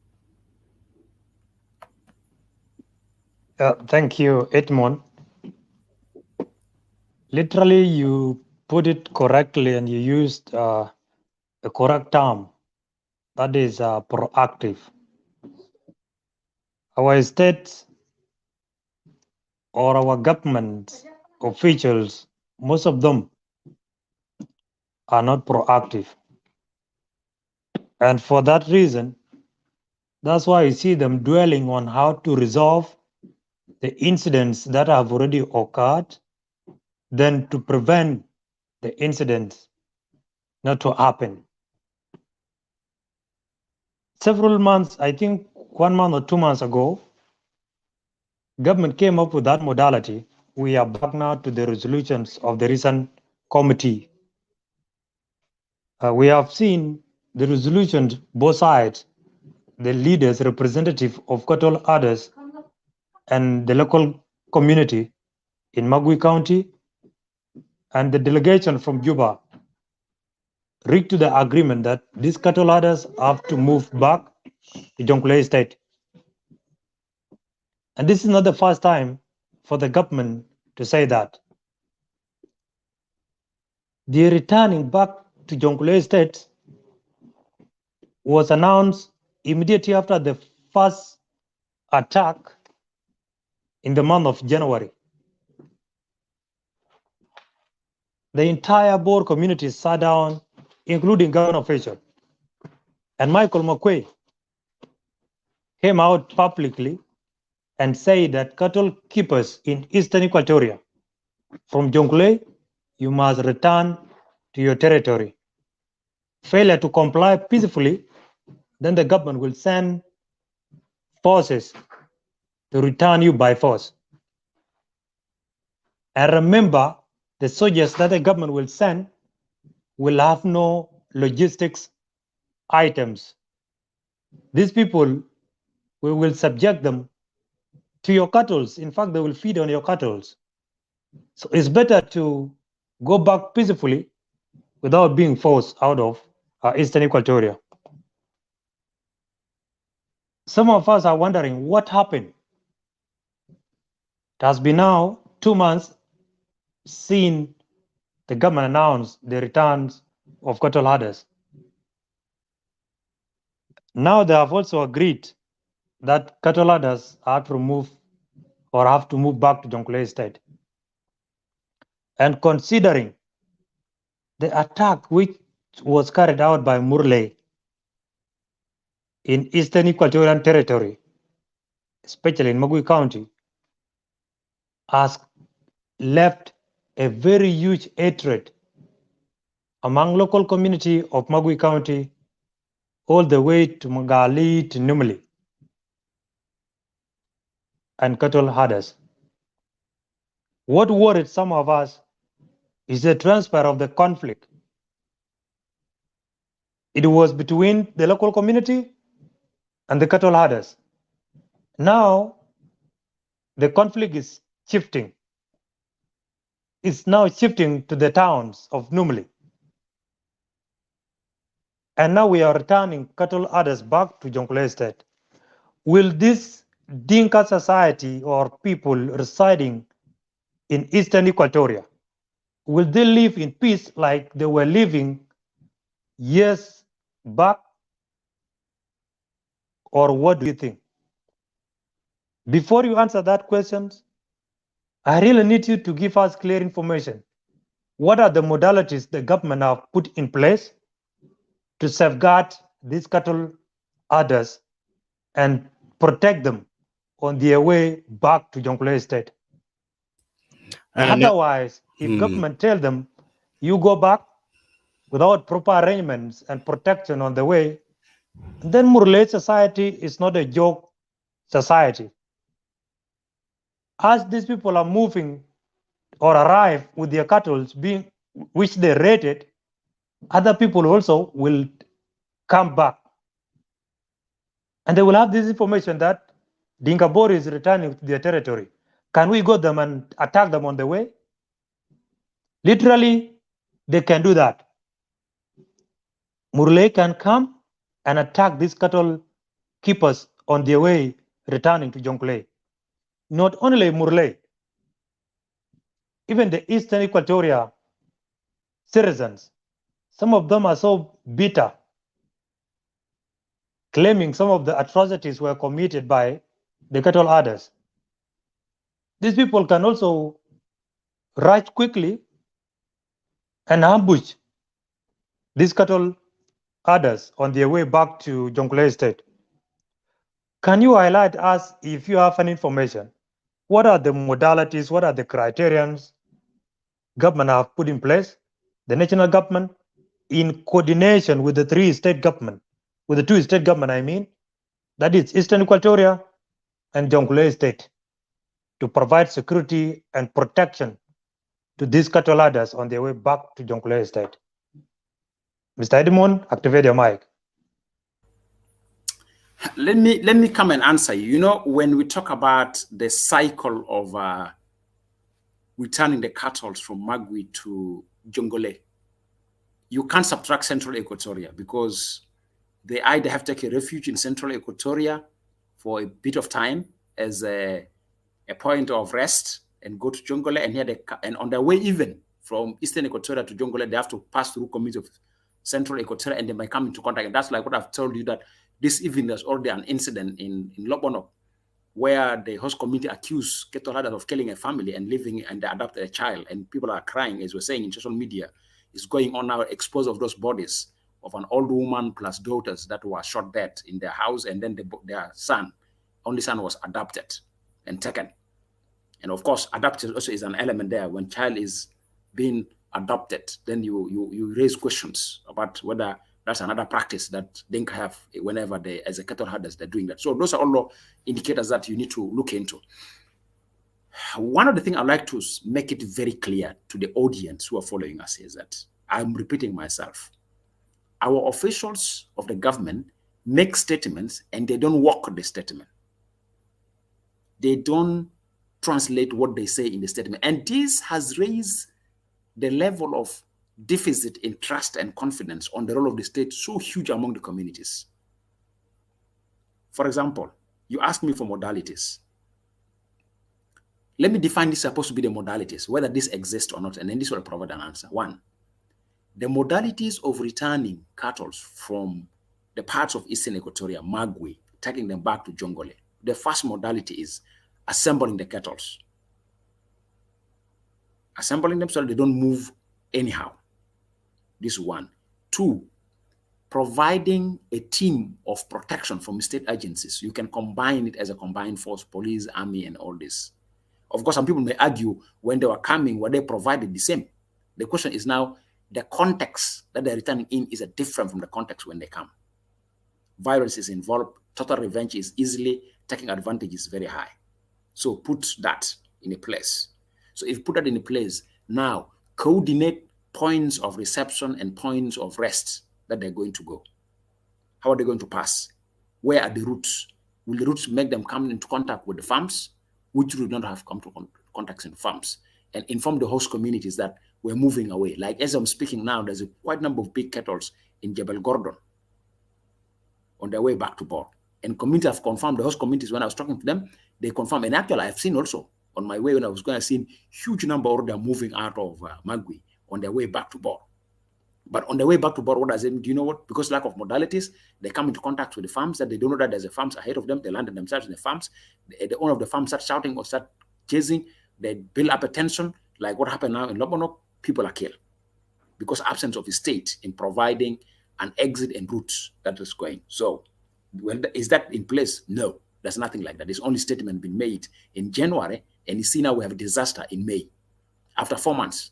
Thank you, Edmund. Literally, you put it correctly and you used a correct term. That is proactive. Our states or our government officials, most of them are not proactive. And for that reason, that's why you see them dwelling on how to resolve the incidents that have already occurred, then to prevent the incidents not to happen. Several months, I think 1 month or 2 months ago, government came up with that modality. We are back now to the resolutions of the recent committee. We have seen the resolutions, both sides, the leaders, representative of cattle herders, and the local community in MAGWI County, and the delegation from Juba reached to the agreement that these cattle herders have to move back to Jonglei State. And this is not the first time for the government to say that. The returning back to Jonglei State was announced immediately after the first attack in the month of January. The entire Boer community sat down, including government officials. And Michael McQuay came out publicly and said that cattle keepers in Eastern Equatoria, from Jonglei, you must return to your territory. Failure to comply peacefully, then the government will send forces to return you by force. And remember, the soldiers that the government will send will have no logistics items. These people, we will subject them to your cattle. In fact, they will feed on your cattle. So it's better to go back peacefully without being forced out of Eastern Equatoria. Some of us are wondering what happened. It has been now 2 months since the government announced the returns of cattle herders. Now they have also agreed that cattle herders have to move or have to move back to Jonglei State. And considering the attack which was carried out by MURLE in Eastern Equatorial Territory, especially in MAGWI County, has left a very huge hatred among local community of MAGWI County all the way to Magali to Numili and cattle herders. What worried some of us is the transfer of the conflict. It was between the local community and the cattle herders. Now, the conflict is shifting. It's now shifting to the towns of Numili. And now we are returning cattle others back to Jonglei State. Will this Dinka society or people residing in Eastern Equatoria, will they live in peace like they were living years back? Or what do you think? Before you answer that question, I really need you to give us clear information. What are the modalities the government have put in place to safeguard these cattle others and protect them on their way back to Jonglei State? Otherwise, if government tell them, you go back without proper arrangements and protection on the way, then MURLE society is not a joke society. As these people are moving or arrive with their cattle being which they rated, other people also will come back. And they will have this information that Dinka Bor is returning to their territory. Can we go them and attack them on the way? Literally, they can do that. MURLE can come and attack these cattle keepers on their way returning to Jonglei. Not only MURLE, even the Eastern Equatoria citizens, some of them are so bitter, claiming some of the atrocities were committed by the cattle others. These people can also rise quickly and ambush these cattle others on their way back to Jonglei State. Can you highlight us, if you have any information, what are the modalities, what are the criterions government have put in place, the national government, in coordination with the two state government, I mean, that is Eastern Equatoria and Jonglei State, to provide security and protection to these cattle others on their way back to Jonglei State? Mr. Edmund, activate your mic. Let me come and answer you. You know, when we talk about the cycle of returning the cattle from MAGWI to Jonglei, you can't subtract Central Equatoria, because they either have to take a refuge in Central Equatoria for a bit of time as a point of rest and go to Jonglei, and here and on their way even from Eastern Equatoria to Jonglei, they have to pass through community of Central Equatoria, and they might come into contact. And that's like what I've told you, that this evening there's already an incident in Lobono, where the host community accused cattle herders of killing a family and living, and they adopted a child, and people are crying, as we're saying in social media. Is going on now, expose of those bodies of an old woman plus daughters that were shot dead in their house, and then their only son was adopted and taken. And of course, adopted also is an element there. When child is being adopted, then you raise questions about whether that's another practice that Dinka have whenever they, as a cattle herders, they're doing that. So those are all indicators that you need to look into. One of the things I'd like to make it very clear to the audience who are following us is that, I'm repeating myself, our officials of the government make statements and they don't work the statement. They don't translate what they say in the statement. And this has raised the level of deficit in trust and confidence on the role of the state so huge among the communities. For example, you asked me for modalities. Let me define this supposed to be the modalities, whether this exists or not, and then this will provide an answer. One, the modalities of returning cattle from the parts of Eastern Equatoria, MAGWI, taking them back to Jonglei. The first modality is assembling the cattle. Assembling them so they don't move anyhow. This is one. Two, providing a team of protection from state agencies. You can combine it as a combined force, police, army, and all this. Of course, some people may argue when they were coming, were they provided the same? The question is now, the context that they're returning in is different from the context when they come. Violence is involved, total revenge is easily, taking advantage is very high. So put that in a place. So if you put that in a place, now coordinate points of reception and points of rest that they're going to go. How are they going to pass? Where are the routes? Will the routes make them come into contact with the farms, which would not have come to contacts in farms and inform the host communities that we're moving away. Like as I'm speaking now, there's a quite number of big kettles in Jebel Gordon on their way back to Bor. And communities have confirmed, the host communities, when I was talking to them, they confirm. And actually, I've seen also on my way when I was going, I've seen huge number of them moving out of Magwi on their way back to Bor. But on their way back to Bor, what does it mean? Do you know what? Because lack of modalities, they come into contact with the farms that they don't know that there's a farms ahead of them. They landed themselves in the farms. The owner of the farm starts shouting or start chasing. They build up a tension. Like what happened now in Lobono, people are killed because absence of the state in providing an exit and routes that is going. So is that in place? No, there's nothing like that. There's only statement been made in January, and you see now we have a disaster in May. After 4 months,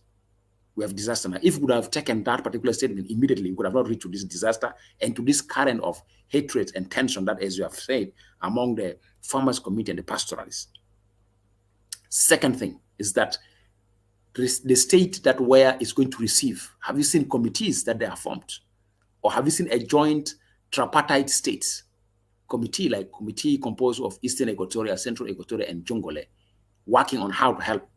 we have disaster now. If we would have taken that particular statement immediately, we could have not reached to this disaster and to this current of hatred and tension that, as you have said, among the farmers' community and the pastoralists. Second thing is that the state that where is going to receive, have you seen committees that they are formed? Or have you seen a joint tripartite states committee, like committee composed of Eastern Equatoria, Central Equatoria, and Jongole, working on how to help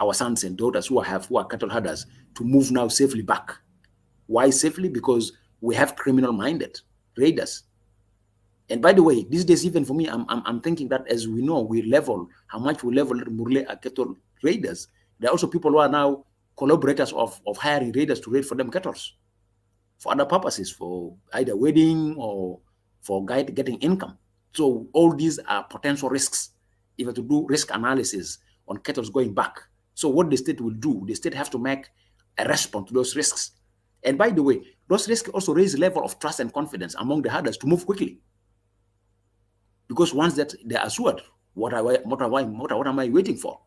our sons and daughters who are cattle herders to move now safely back? Why safely? Because we have criminal-minded raiders. And by the way, these days, even for me, I'm thinking that as we know, we level, how much we level MURLE cattle raiders. There are also people who are now collaborators of hiring raiders to raid for them cattle for other purposes, for either wedding or for getting income. So all these are potential risks. If you have to do risk analysis on cattle going back. So what the state will do, the state have to make a response to those risks. And by the way, those risks also raise the level of trust and confidence among the herders to move quickly. Because once that they are assured, what am I waiting for?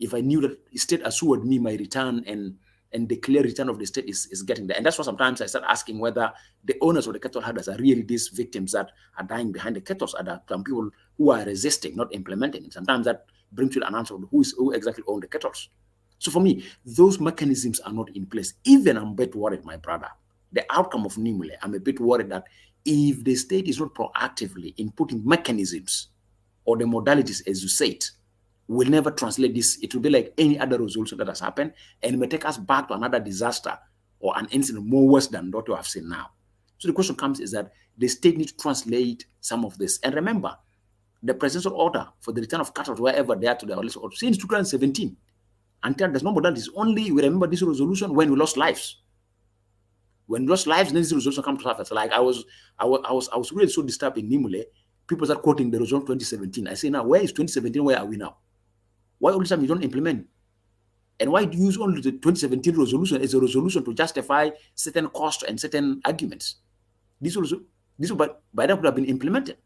If I knew that the state assured me my return and the clear return of the state is getting there. And that's why sometimes I start asking whether the owners of the cattle herders are really these victims that are dying behind the cattle, are there some people who are resisting, not implementing it. Sometimes that brings you an answer of who exactly owned the cattle. So for me, those mechanisms are not in place. Even I'm a bit worried, my brother, the outcome of MURLE, I'm a bit worried that if the state is not proactively in putting mechanisms or the modalities, as you said, will never translate this. It will be like any other resolution that has happened, and it may take us back to another disaster or an incident more worse than what we have seen now. So the question comes is that the state needs to translate some of this. And remember, the presidential order for the return of cattle wherever they are to their original order since 2017, until there's no modalities. Only we remember this resolution when we lost lives. When we lost lives, then this resolution comes to surface. Like I was really so disturbed in MURLE. People start quoting the resolution 2017. I say now, where is 2017? Where are we now? Why all the time you don't implement? And why do you use only the 2017 resolution as a resolution to justify certain costs and certain arguments? This by that would have been implemented.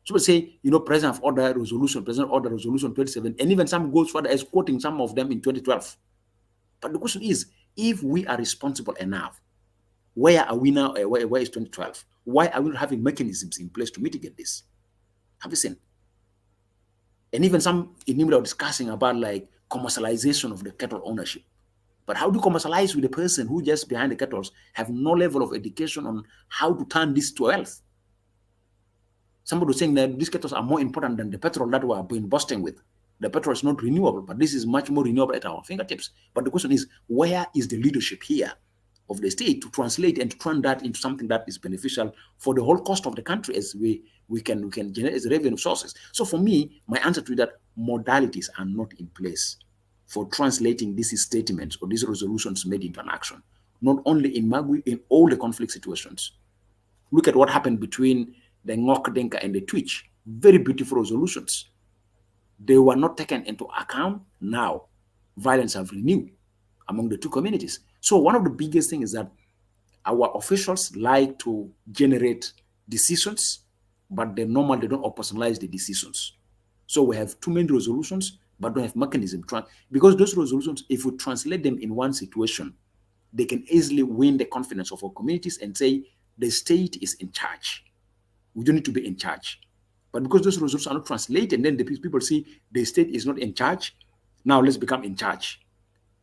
So we say, President of Order Resolution, President Order Resolution 27, and even some goes further as quoting some of them in 2012. But the question is, if we are responsible enough, where are we now? Where is 2012? Why are we not having mechanisms in place to mitigate this? Have you seen? And even some in MURLE are discussing about like commercialization of the cattle ownership. But how do you commercialize with a person who just behind the cattle have no level of education on how to turn this to wealth? Somebody was saying that these cattle are more important than the petrol that we are being busting with. The petrol is not renewable, but this is much more renewable at our fingertips. But the question is, where is the leadership here of the state to translate and to turn that into something that is beneficial for the whole cost of the country as we can generate as revenue sources? So for me, my answer to that, modalities are not in place for translating these statements or these resolutions made into an action. Not only in Magwi, in all the conflict situations. Look at what happened between the Ngok Denka and the Twitch. Very beautiful resolutions. They were not taken into account. Now, violence have renewed among the two communities. So one of the biggest things is that our officials like to generate decisions, but they don't operationalize the decisions. So we have too many resolutions, but don't have mechanism. Because those resolutions, if we translate them in one situation, they can easily win the confidence of our communities and say, the state is in charge. We don't need to be in charge. But because those resolutions are not translated, and then the people see the state is not in charge, now let's become in charge.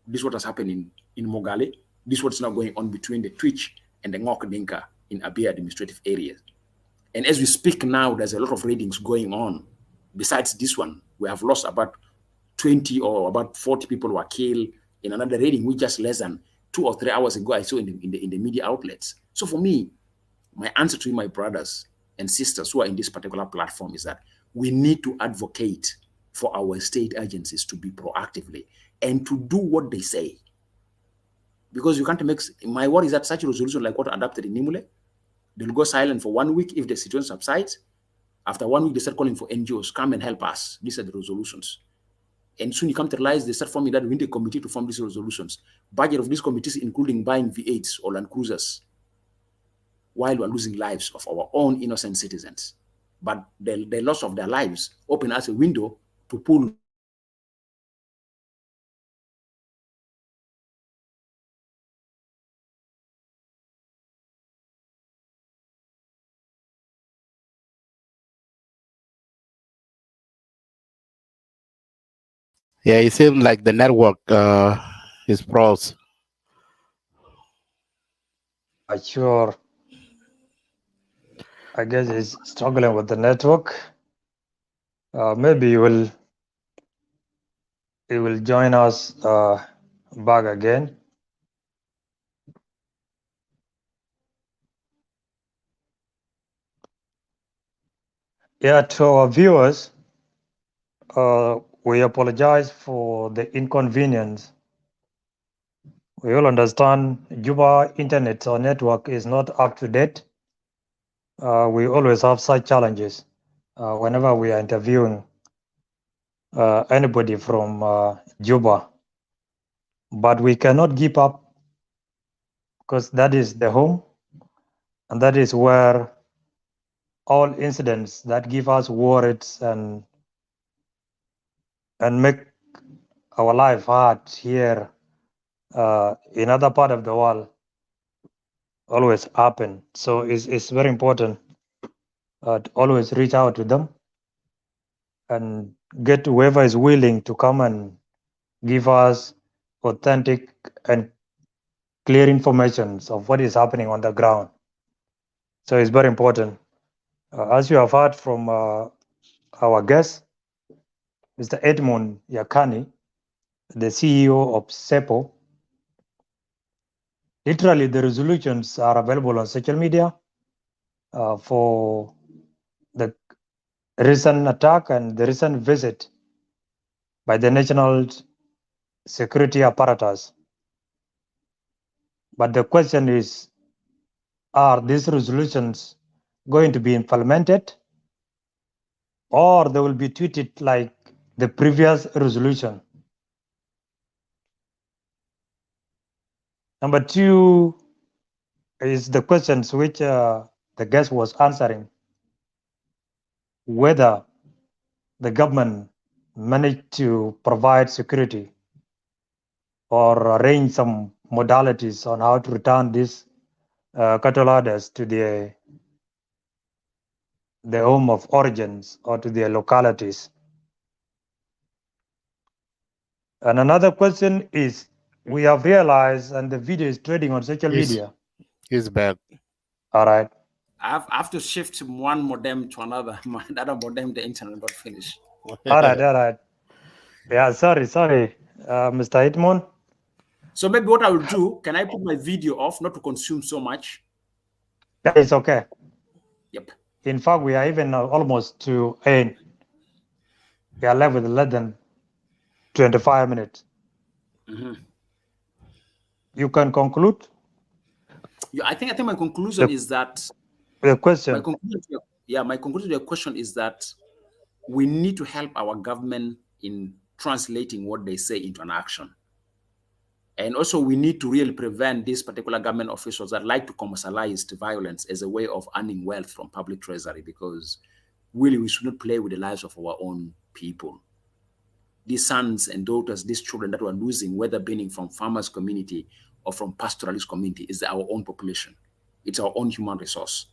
This is what has happened in Mogale. This is what's now going on between the Twitch and the Ngok Dinka in Abia administrative areas. And as we speak now, there's a lot of raidings going on. Besides this one, we have lost about 20 or about 40 people were killed. In another raiding, which just less than 2 or 3 hours ago I saw in the media outlets. So for me, my answer to my brothers and sisters who are in this particular platform is that we need to advocate for our state agencies to be proactively and to do what they say. Because you can't make, my worry is that such a resolution like what adopted in Nimule, they'll go silent for 1 week if the situation subsides. After 1 week, they start calling for NGOs, come and help us. These are the resolutions. And soon you come to realize they start forming that we need a committee to form these resolutions. Budget of these committees, including buying V8s or Land Cruisers, while we're losing lives of our own innocent citizens. But the loss of their lives open us a window to pull. Yeah, it seems like the network is froze. Sure. I guess he's struggling with the network. Maybe he will join us back again. Yeah, to our viewers, we apologize for the inconvenience. We all understand Juba internet or network is not up to date. We always have such challenges whenever we are interviewing anybody from Juba. But we cannot give up because that is the home and that is where all incidents that give us worries and make our life hard here in other part of the world always happen. So it's very important to always reach out to them and get whoever is willing to come and give us authentic and clear information of what is happening on the ground. So it's very important. As you have heard from our guest, Mr. Edmund Yakani, the CEO of CEPO, literally the resolutions are available on social media for the recent attack and the recent visit by the national security apparatus. But the question is, are these resolutions going to be implemented, or they will be treated like the previous resolution? Number two is the questions which the guest was answering, whether the government managed to provide security or arrange some modalities on how to return these cattle herders to their home of origins or to their localities. And another question is, we have realized, and the video is trading on social media. He's back. All right. I have to shift from one modem to another. My other modem, the internet got finished. All right. Yeah, sorry, Mr. Edmund. So maybe what I will do, can I put my video off, not to consume so much? Yeah, it's okay. Yep. In fact, we are even almost to end. We are left with less than 25 minutes. Mm-hmm. You can conclude? Yeah, I think my conclusion is that the question. My conclusion to your question is that we need to help our government in translating what they say into an action. And also we need to really prevent these particular government officials that like to commercialize the violence as a way of earning wealth from public treasury, because really we should not play with the lives of our own people. These sons and daughters, these children that we're losing, whether being from farmers community or from pastoralist community, is our own population. It's our own human resource.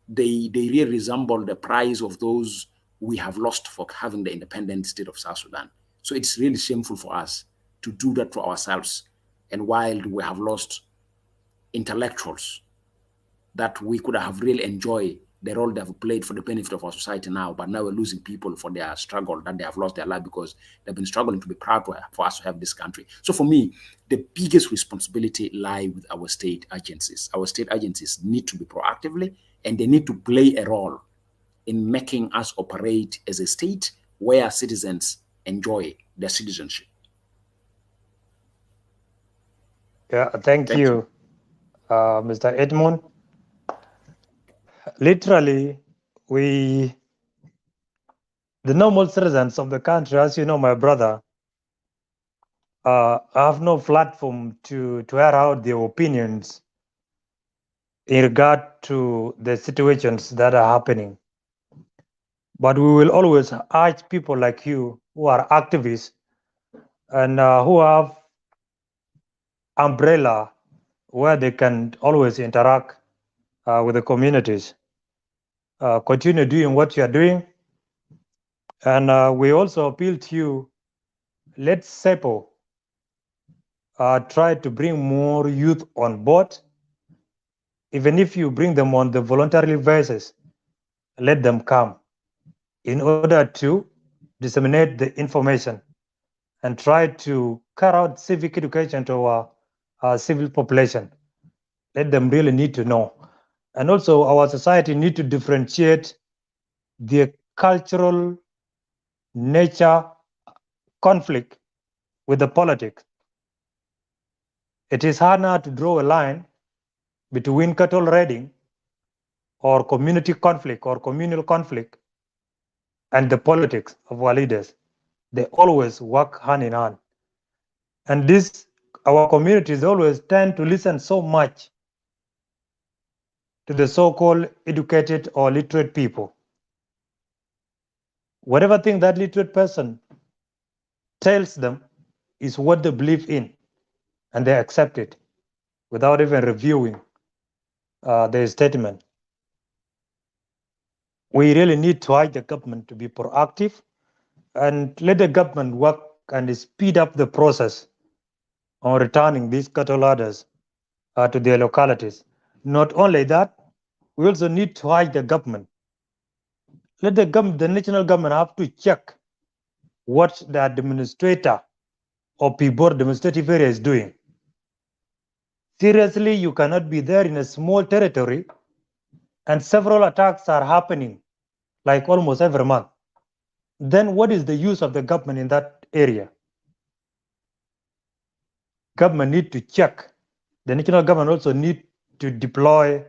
They really resemble the price of those we have lost for having the independent state of South Sudan. So it's really shameful for us to do that to ourselves. And while we have lost intellectuals that we could have really enjoyed the role they have played for the benefit of our society now, but now we're losing people for their struggle, that they have lost their life because they've been struggling to be proud for us to have this country. So for me, the biggest responsibility lies with our state agencies. Our state agencies need to be proactively, and they need to play a role in making us operate as a state where citizens enjoy their citizenship. Yeah, thank you, Mr. Edmund. Literally, the normal citizens of the country, as you know, my brother, have no platform to air out their opinions in regard to the situations that are happening. But we will always urge people like you who are activists and who have umbrella where they can always interact with the communities. Continue doing what you are doing. And we also appeal to you, let CEPO try to bring more youth on board. Even if you bring them on the voluntary basis, let them come in order to disseminate the information and try to carry out civic education to our civil population. Let them really need to know. And also our society need to differentiate the cultural nature conflict with the politics. It is hard now to draw a line between cattle raiding or community conflict or communal conflict and the politics of our leaders. They always work hand in hand. And this, our communities always tend to listen so much to the so-called educated or literate people. Whatever thing that literate person tells them is what they believe in, and they accept it without even reviewing their statement. We really need to urge the government to be proactive and let the government work and speed up the process on returning these cattle herders to their localities. Not only that, we also need to urge the government. Let the national government have to check what the administrator or PIBOR administrative area is doing. Seriously, you cannot be there in a small territory and several attacks are happening like almost every month. Then what is the use of the government in that area? Government need to check. The national government also need to deploy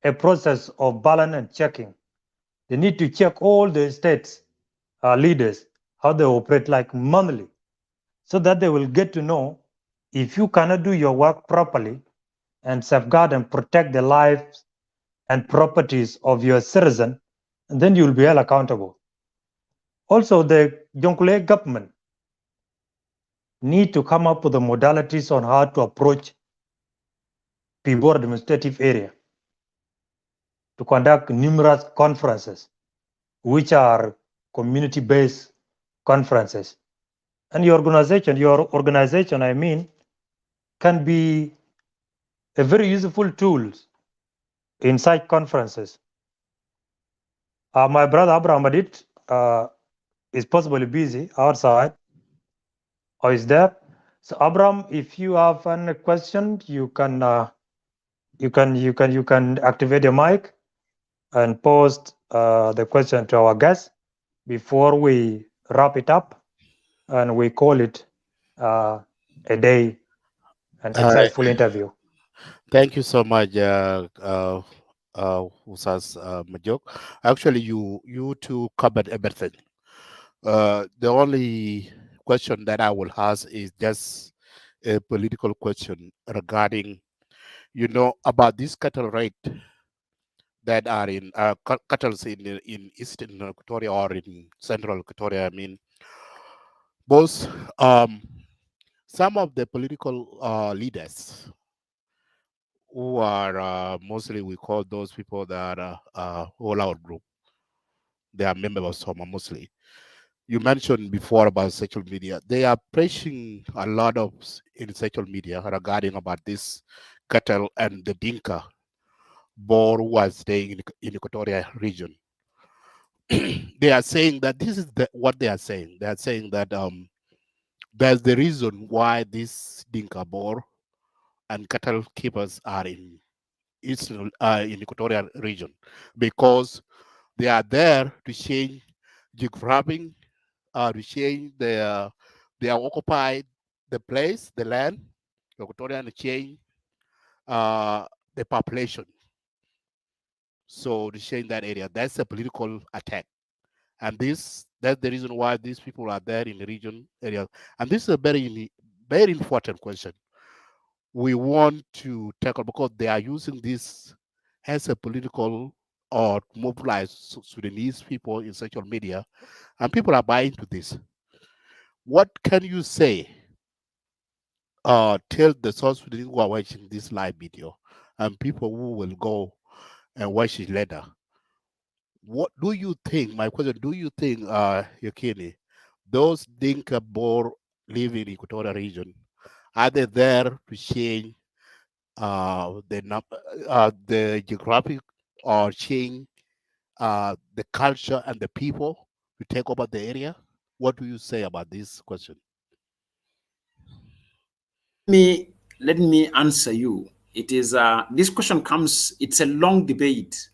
a process of balance and checking. They need to check all the states leaders, how they operate like monthly, so that they will get to know if you cannot do your work properly and safeguard and protect the lives and properties of your citizen, and then you will be held accountable. Also, the Jonglei government need to come up with the modalities on how to approach PIBOR administrative area to conduct numerous conferences, which are community-based conferences. And your organization, I mean, can be a very useful tool in such conferences. My brother Abraham Adit is possibly busy outside or is there. So Abraham, if you have a question, you can activate your mic and post the question to our guest before we wrap it up and we call it a day and insightful interview. Thank you so much, Usas Majok. Actually, you two covered everything. The only question that I will ask is just a political question regarding, about this cattle rate that are in cattle in Eastern Equatoria or in Central Equatoria. I mean, both some of the political leaders who are mostly, we call those people that are all-out group. They are members of SOMA mostly. You mentioned before about social media. They are preaching a lot of in social media regarding about this cattle and the Dinka Bor who are staying in Equatoria region. They are saying that this is what they are saying. They are saying that there's the reason why this Dinka Bor and cattle keepers are in Eastern in Equatorial region, because they are there to change geographic, to change they are occupied the place, the land, Equatorial, and change the population. So to change that area, that's a political attack. And that's the reason why these people are there in the region area. And this is a very important question we want to tackle, because they are using this as a political or mobilize Sudanese people in social media, and people are buying to this. What can you say? Tell the South Sudanese who are watching this live video and people who will go and watch it later. What do you think? My question: do you think, Yakini, those Dinka Bor live in Equatorial region, are they there to change the geographic, or change the culture and the people to take over the area? What do you say about this question? Let me answer you. It is this question comes. It's a long debate.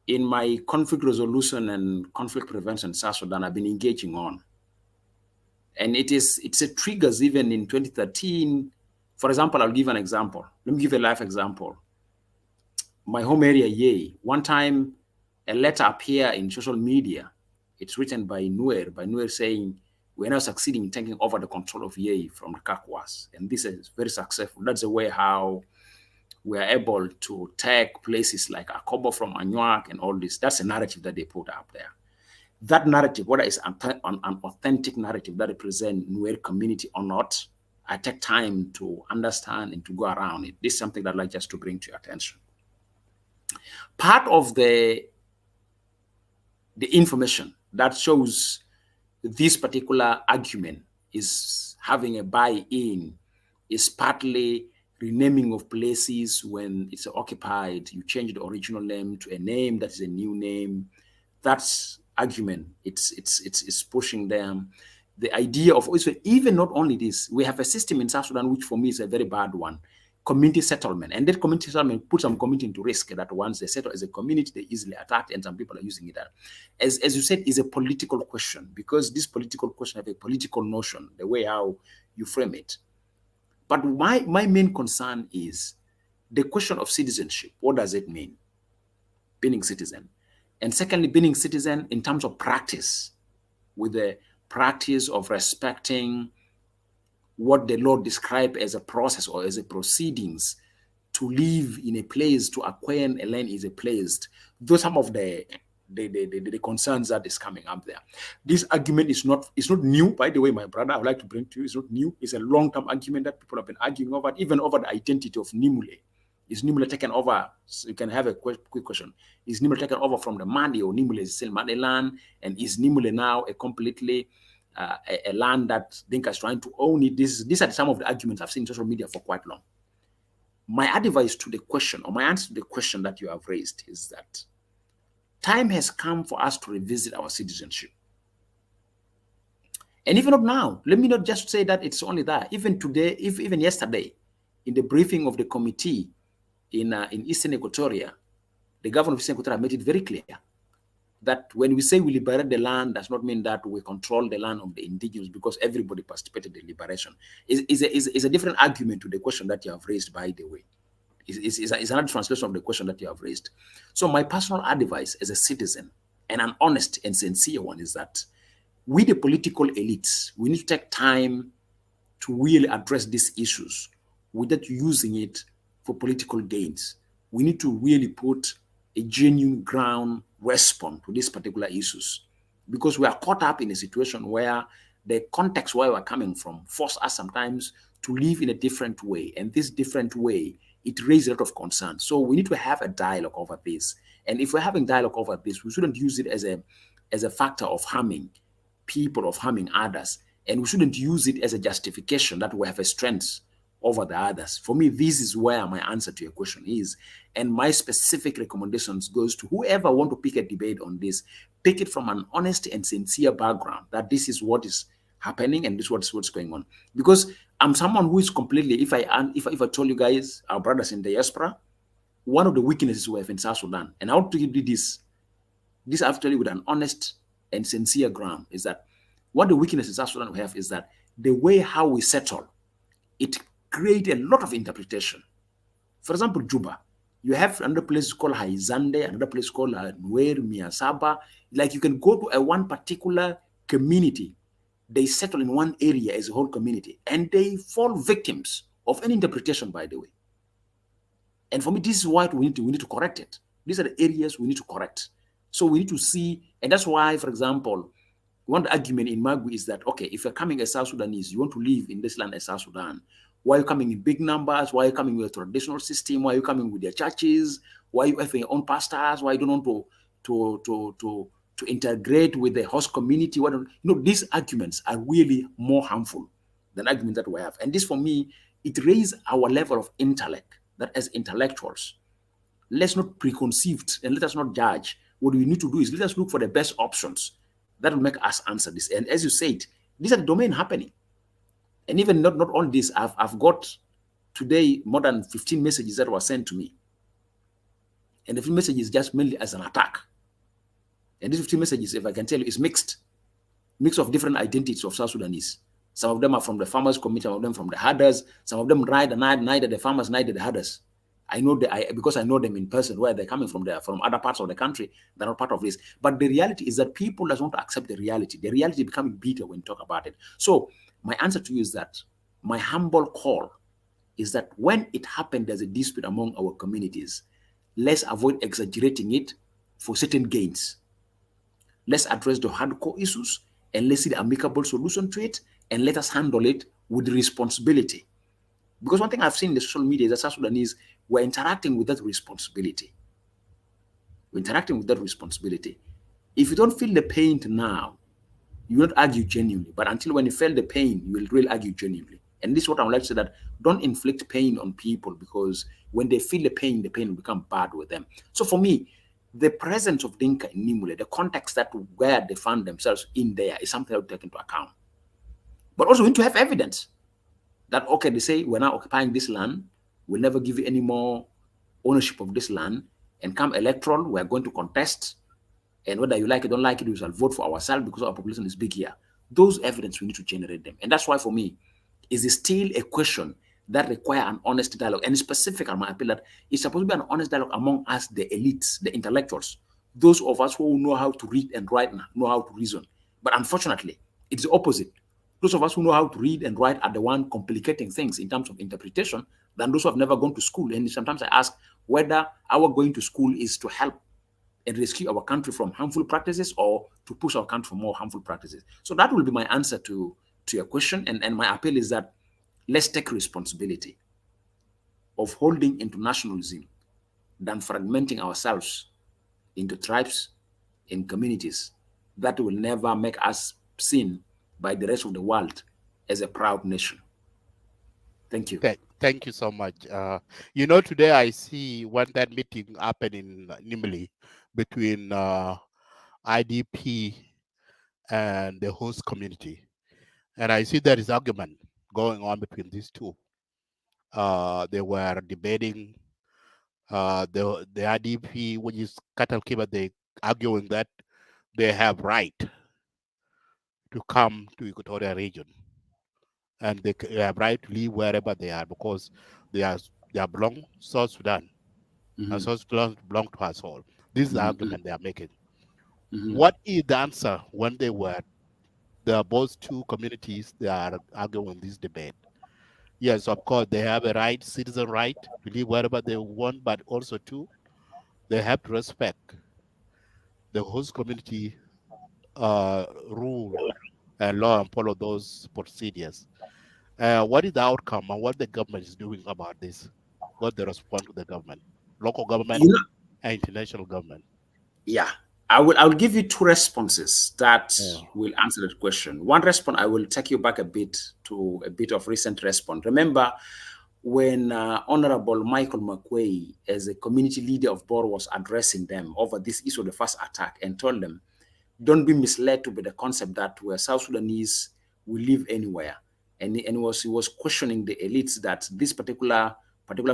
In my conflict resolution and conflict prevention South Sudan, I've been engaging on, and it's a triggers even in 2013. For example, I'll give an example. Let me give a live example. My home area, Yei. One time, a letter appeared in social media. It's written by Nuer saying, we're now succeeding in taking over the control of Yei from the Kakwas. And this is very successful. That's the way how we are able to take places like Akobo from Anuak and all this. That's a narrative that they put up there. That narrative, whether it's an authentic narrative that represents Nuer community or not, I take time to understand and to go around it. This is something that I'd like just to bring to your attention. Part of the information that shows this particular argument is having a buy-in is partly renaming of places when it's occupied. You change the original name to a name that is a new name. That's argument. It's pushing them. The idea of also, even not only this, we have a system in South Sudan which for me is a very bad one. Community settlement, and that community settlement puts some community into risk, that once they settle as a community, they easily attacked, and some people are using it as you said, is a political question, because this political question have a political notion, the way how you frame it. But my main concern is the question of citizenship. What does it mean, being citizen? And secondly, being citizen in terms of practice, with the practice of respecting what the law described as a process or as a proceedings to live in a place, to acquire a land is a place. Those are some of the concerns that is coming up there. This argument is not new, by the way, my brother. I would like to bring to you. It's not new. It's a long-term argument that people have been arguing over, even over the identity of Nimule. Is Nimule taken over? So you can have a quick question. Is Nimule taken over from the Mali, or Nimule is still Mali land? And is Nimule now a completely a land that Dinka is trying to own it? These are some of the arguments I've seen in social media for quite long. My advice to the question, or my answer to the question that you have raised, is that time has come for us to revisit our citizenship. And even not now, let me not just say that it's only that. Even today, even yesterday, in the briefing of the committee in Eastern Equatoria, the governor of Eastern Equatoria made it very clear that when we say we liberate the land, does not mean that we control the land of the indigenous, because everybody participated in liberation. Is a different argument to the question that you have raised, by the way. It's another translation of the question that you have raised. So my personal advice as a citizen, and an honest and sincere one, is that we, the political elites, we need to take time to really address these issues without using it for political gains. We need to really put a genuine ground response to these particular issues, because we are caught up in a situation where the context where we're coming from force us sometimes to live in a different way, and this different way, it raises a lot of concern. So we need to have a dialogue over this, and if we're having dialogue over this, we shouldn't use it as a factor of harming people, of harming others, and we shouldn't use it as a justification that we have a strength over the others. For me, this is where my answer to your question is. And my specific recommendations goes to whoever want to pick a debate on this, pick it from an honest and sincere background that this is what is happening and this is what's going on. Because I'm someone who is completely, if I told you guys, our brothers in the diaspora, one of the weaknesses we have in South Sudan, and how to do this I have to tell you with an honest and sincere ground, is that what the weaknesses in South Sudan we have is that the way how we settle, it creates a lot of interpretation. For example, Juba, you have another place called Haizande, another place called Nuer, Miasaba. Like you can go to a one particular community, they settle in one area as a whole community, and they fall victims of any interpretation, by the way. And for me, this is why we need to correct it. These are the areas we need to correct. So we need to see, and that's why, for example, one argument in MAGWI is that, okay, if you're coming as South Sudanese, you want to live in this land as South Sudan, why are you coming in big numbers? Why are you coming with a traditional system? Why are you coming with your churches? Why are you having your own pastors? Why you don't want to integrate with the host community? These arguments are really more harmful than arguments that we have. And this, for me, it raises our level of intellect, that as intellectuals, let's not preconceived and let us not judge. What we need to do is let us look for the best options that will make us answer this. And as you said, these are the domain happening. And even not all this, I've got today more than 15 messages that were sent to me. And the 15 messages just mainly as an attack. And these 15 messages, if I can tell you, is mix of different identities of South Sudanese. Some of them are from the farmers' community, some of them from the herders, some of them neither the farmers, neither the herders. I know because I know them in person, where they're coming from other parts of the country. They're not part of this. But the reality is that people don't want to accept the reality. The reality is becoming bitter when you talk about it. So my answer to you is that my humble call is that when it happened, there's a dispute among our communities, let's avoid exaggerating it for certain gains. Let's address the hardcore issues and let's see the amicable solution to it, and let us handle it with responsibility. Because one thing I've seen in the social media is that South Sudanese, we're interacting with that responsibility. We're interacting with that responsibility. If you don't feel the pain now, you won't argue genuinely. But until when you feel the pain, you will really argue genuinely. And this is what I would like to say, that don't inflict pain on people, because when they feel the pain will become bad with them. So for me, the presence of Dinka in Nimule, the context that where they found themselves in there, is something to take into account. But also we need to have evidence that, okay, they say we're now occupying this land, we'll never give you any more ownership of this land, and come electoral, we're going to contest, and whether you like it or don't like it, we shall vote for ourselves because our population is big here. Those evidence, we need to generate them. And that's why, for me, is still a question that require an honest dialogue. And specific on my appeal, that it's supposed to be an honest dialogue among us, the elites, the intellectuals, those of us who know how to read and write and know how to reason. But unfortunately, it's the opposite. Those of us who know how to read and write are the one complicating things in terms of interpretation than those who have never gone to school. And sometimes I ask whether our going to school is to help and rescue our country from harmful practices or to push our country for more harmful practices. So that will be my answer to your question. And my appeal is that let's take responsibility of holding into nationalism than fragmenting ourselves into tribes and communities that will never make us seen by the rest of the world as a proud nation. Thank you. Thank you so much. Today I see when that meeting happened in Nimule between IDP and the host community, and I see there is argument going on between these two. They were debating the IDP, which is cattle keeper, they arguing that they have right to come to Equatorial region, and they have right to live wherever they are because they belong South Sudan. And South Sudan belong to us all. This is the argument they are making. What is the answer when both two communities, they are arguing this debate? Yes, of course, they have a right, citizen right, to live wherever they want, but also too, they have to respect the host community rule and law and follow those procedures. What is the outcome and what the government is doing about this? What the response to the government, local government, and international government? Yeah, I will give you two responses that will answer that question. One response, I will take you back a bit to a bit of recent response. Remember, when Honorable Michael MAGWI, as a community leader of BOR, was addressing them over this issue of the first attack, and told them, don't be misled to be the concept that where South Sudanese will live anywhere. And he was questioning the elites that this particular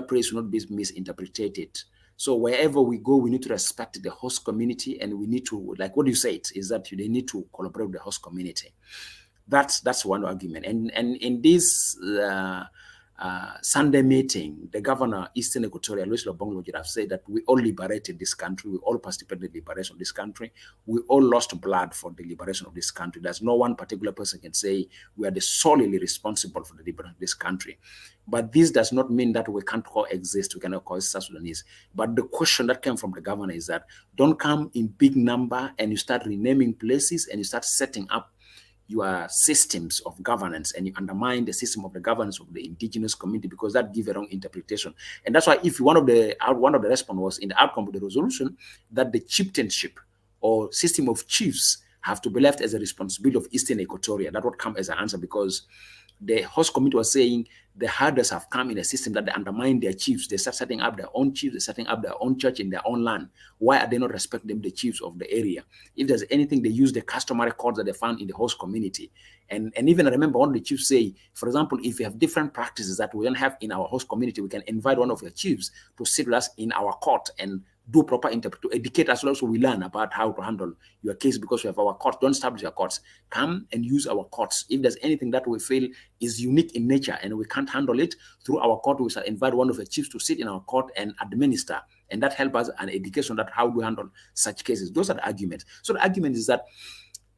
praise will not be misinterpreted. So wherever we go, we need to respect the host community, and we need to, like what you said, is that they need to collaborate with the host community. That's one argument. And in this Sunday meeting, the governor, Eastern Equatoria, Louis Lobong Lojira, have said that we all liberated this country, we all participated in the liberation of this country, we all lost blood for the liberation of this country. There's no one particular person can say we are the solely responsible for the liberation of this country. But this does not mean that we can't coexist, we cannot coexist South Sudanese. But the question that came from the governor is that don't come in big number and you start renaming places and you start setting up your systems of governance, and you undermine the system of the governance of the indigenous community, because that gives a wrong interpretation. And that's why if one of the response was in the outcome of the resolution that the chieftainship or system of chiefs have to be left as a responsibility of Eastern Equatoria. That would come as an answer, because the host committee was saying the herders have come in a system that they undermine their chiefs. They start setting up their own chiefs, they're setting up their own church in their own land. Why are they not respecting them, the chiefs of the area? If there's anything, they use the customary codes that they found in the host community. And even I remember one of the chiefs say, for example, if we have different practices that we don't have in our host community, we can invite one of your chiefs to sit with us in our court and do proper interpret, to educate us also. We learn about how to handle your case, because we have our courts. Don't establish your courts. Come and use our courts. If there's anything that we feel is unique in nature and we can't handle it through our court, we shall invite one of the chiefs to sit in our court and administer. And that helps us an education that how we handle such cases. Those are the arguments. So the argument is that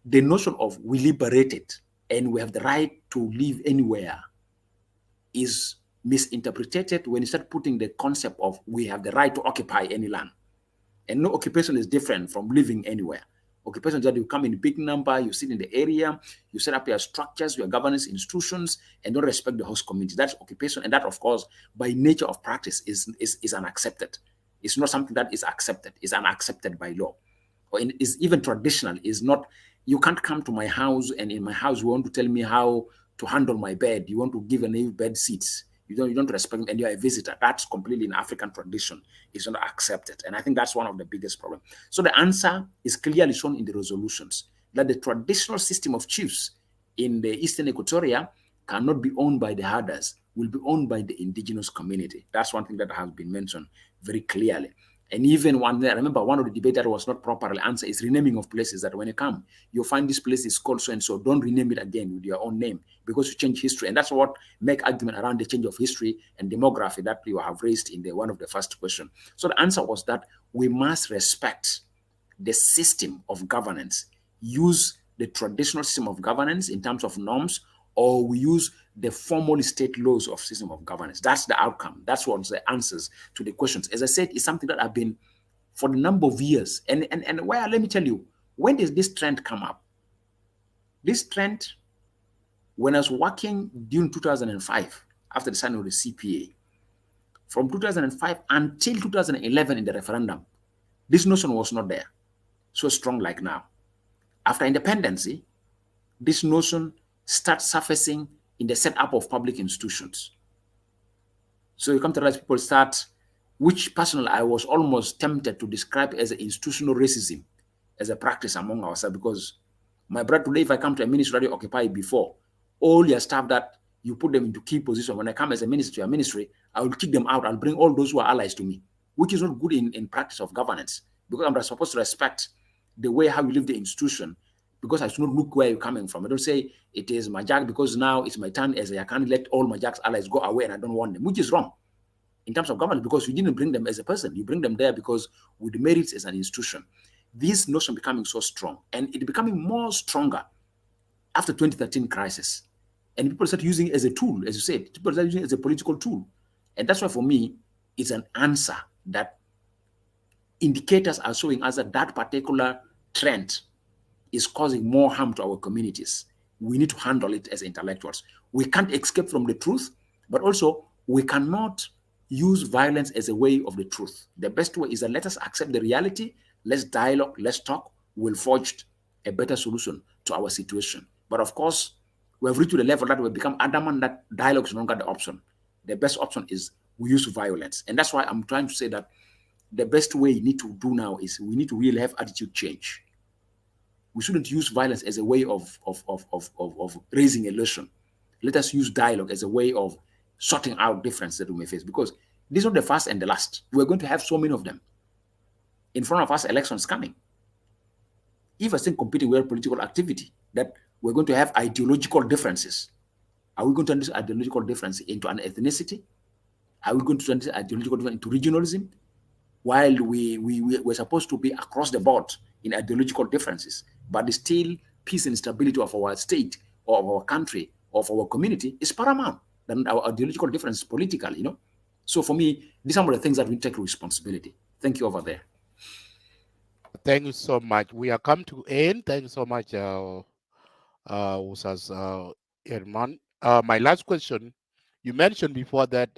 the notion of we liberated and we have the right to live anywhere is misinterpreted when you start putting the concept of we have the right to occupy any land. And no occupation is different from living anywhere. Occupation is that you come in big number, you sit in the area, you set up your structures, your governance institutions, and don't respect the host community. That's occupation. And that, of course, by nature of practice is unaccepted. It's not something that is accepted. It's unaccepted by law. Or is even traditional. Is not, you can't come to my house and in my house you want to tell me how to handle my bed. You want to give a new bed seats. You don't respect me and you're a visitor. That's completely an African tradition. It's not accepted. And I think that's one of the biggest problems. So the answer is clearly shown in the resolutions, that the traditional system of chiefs in the Eastern Equatoria cannot be owned by the herders, will be owned by the indigenous community. That's one thing that has been mentioned very clearly. And even one, I remember one of the debates that was not properly answered is renaming of places, that when you come, you find this place is called so and so, don't rename it again with your own name, because you change history. And that's what make argument around the change of history and demography that you have raised in one of the first questions. So the answer was that we must respect the system of governance, use the traditional system of governance in terms of norms, or we use the formal state laws of system of governance. That's the outcome. That's what the answers to the questions. As I said, it's something that I've been for a number of years. And where, let me tell you, when did this trend come up? This trend, when I was working during 2005, after the signing of the CPA, from 2005 until 2011 in the referendum, this notion was not there so strong like now. After independence, this notion starts surfacing in the setup of public institutions. So you come to realize people start, which personally I was almost tempted to describe as an institutional racism as a practice among ourselves, because my brother, today, if I come to a ministry already occupied before, all your staff that you put them into key position, when I come as a minister to your ministry, I will kick them out. I'll bring all those who are allies to me, which is not good in practice of governance, because I'm supposed to respect the way how you live the institution, because I should not look where you're coming from. I don't say it is my jack because now it's my turn as a Yakani, let all my jack's allies go away and I don't want them, which is wrong in terms of governance, because you didn't bring them as a person. You bring them there because with the merits as an institution. This notion becoming so strong, and it becoming more stronger after 2013 crisis. And people start using it as a tool, as you said, people start using it as a political tool. And that's why for me, it's an answer that indicators are showing us that particular trend is causing more harm to our communities. We need to handle it as intellectuals. We can't escape from the truth, but also we cannot use violence as a way of the truth. The best way is that let us accept the reality, let's dialogue, let's talk, we'll forge a better solution to our situation. But of course, we have reached to the level that we become adamant that dialogue is no longer the option. the best option is we use violence. And that's why I'm trying to say that the best way we need to do now is we need to really have attitude change. We shouldn't use violence as a way of raising illusion. Let us use dialogue as a way of sorting out differences that we may face, because this is not the first and the last. We're going to have so many of them. In front of us, elections coming. If I think competing with political activity, that we're going to have ideological differences. Are we going to turn this ideological difference into an ethnicity? Are we going to turn this ideological difference into regionalism? While we're supposed to be across the board in ideological differences, but still peace and stability of our state or of our country or of our community is paramount than our ideological differences politically, So for me, these are some of the things that we take responsibility. Thank you over there. Thank you so much. We are come to end. Thank you so much, Edmund. My last question, you mentioned before that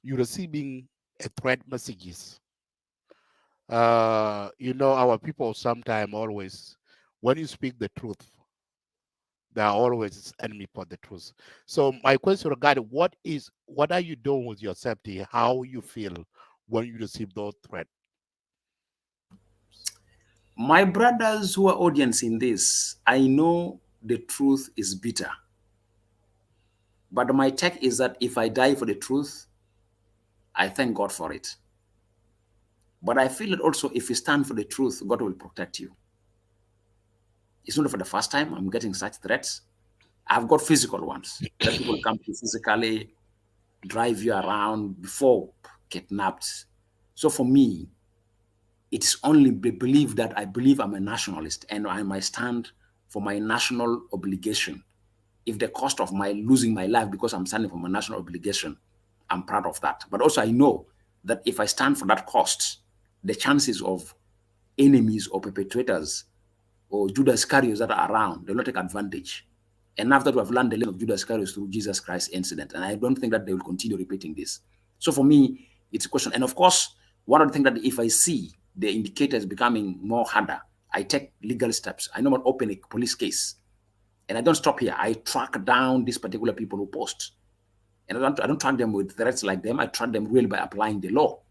you're receiving a threat messages. Our people sometimes always, when you speak the truth, they are always enemy for the truth. So my question regarding what are you doing with your safety? How you feel when you receive those threats? My brothers who are audience in this, I know the truth is bitter. But my take is that if I die for the truth, I thank God for it. But I feel that also if you stand for the truth, God will protect you. It's not for the first time I'm getting such threats. I've got physical ones that people come to physically drive you around before kidnapped. So for me, it's only belief that I believe I'm a nationalist and I might stand for my national obligation. If the cost of my losing my life because I'm standing for my national obligation, I'm proud of that. But also I know that if I stand for that cost, the chances of enemies or perpetrators or Judas Iscariot that are around, they'll not take advantage. And after we have learned the lesson of Judas Iscariot through Jesus Christ incident, and I don't think that they will continue repeating this. So for me, it's a question. And of course, one of the things that if I see the indicators becoming more harder, I take legal steps. I know what open a police case. And I don't stop here. I track down these particular people who post. And I don't track them with threats like them. I track them really by applying the law.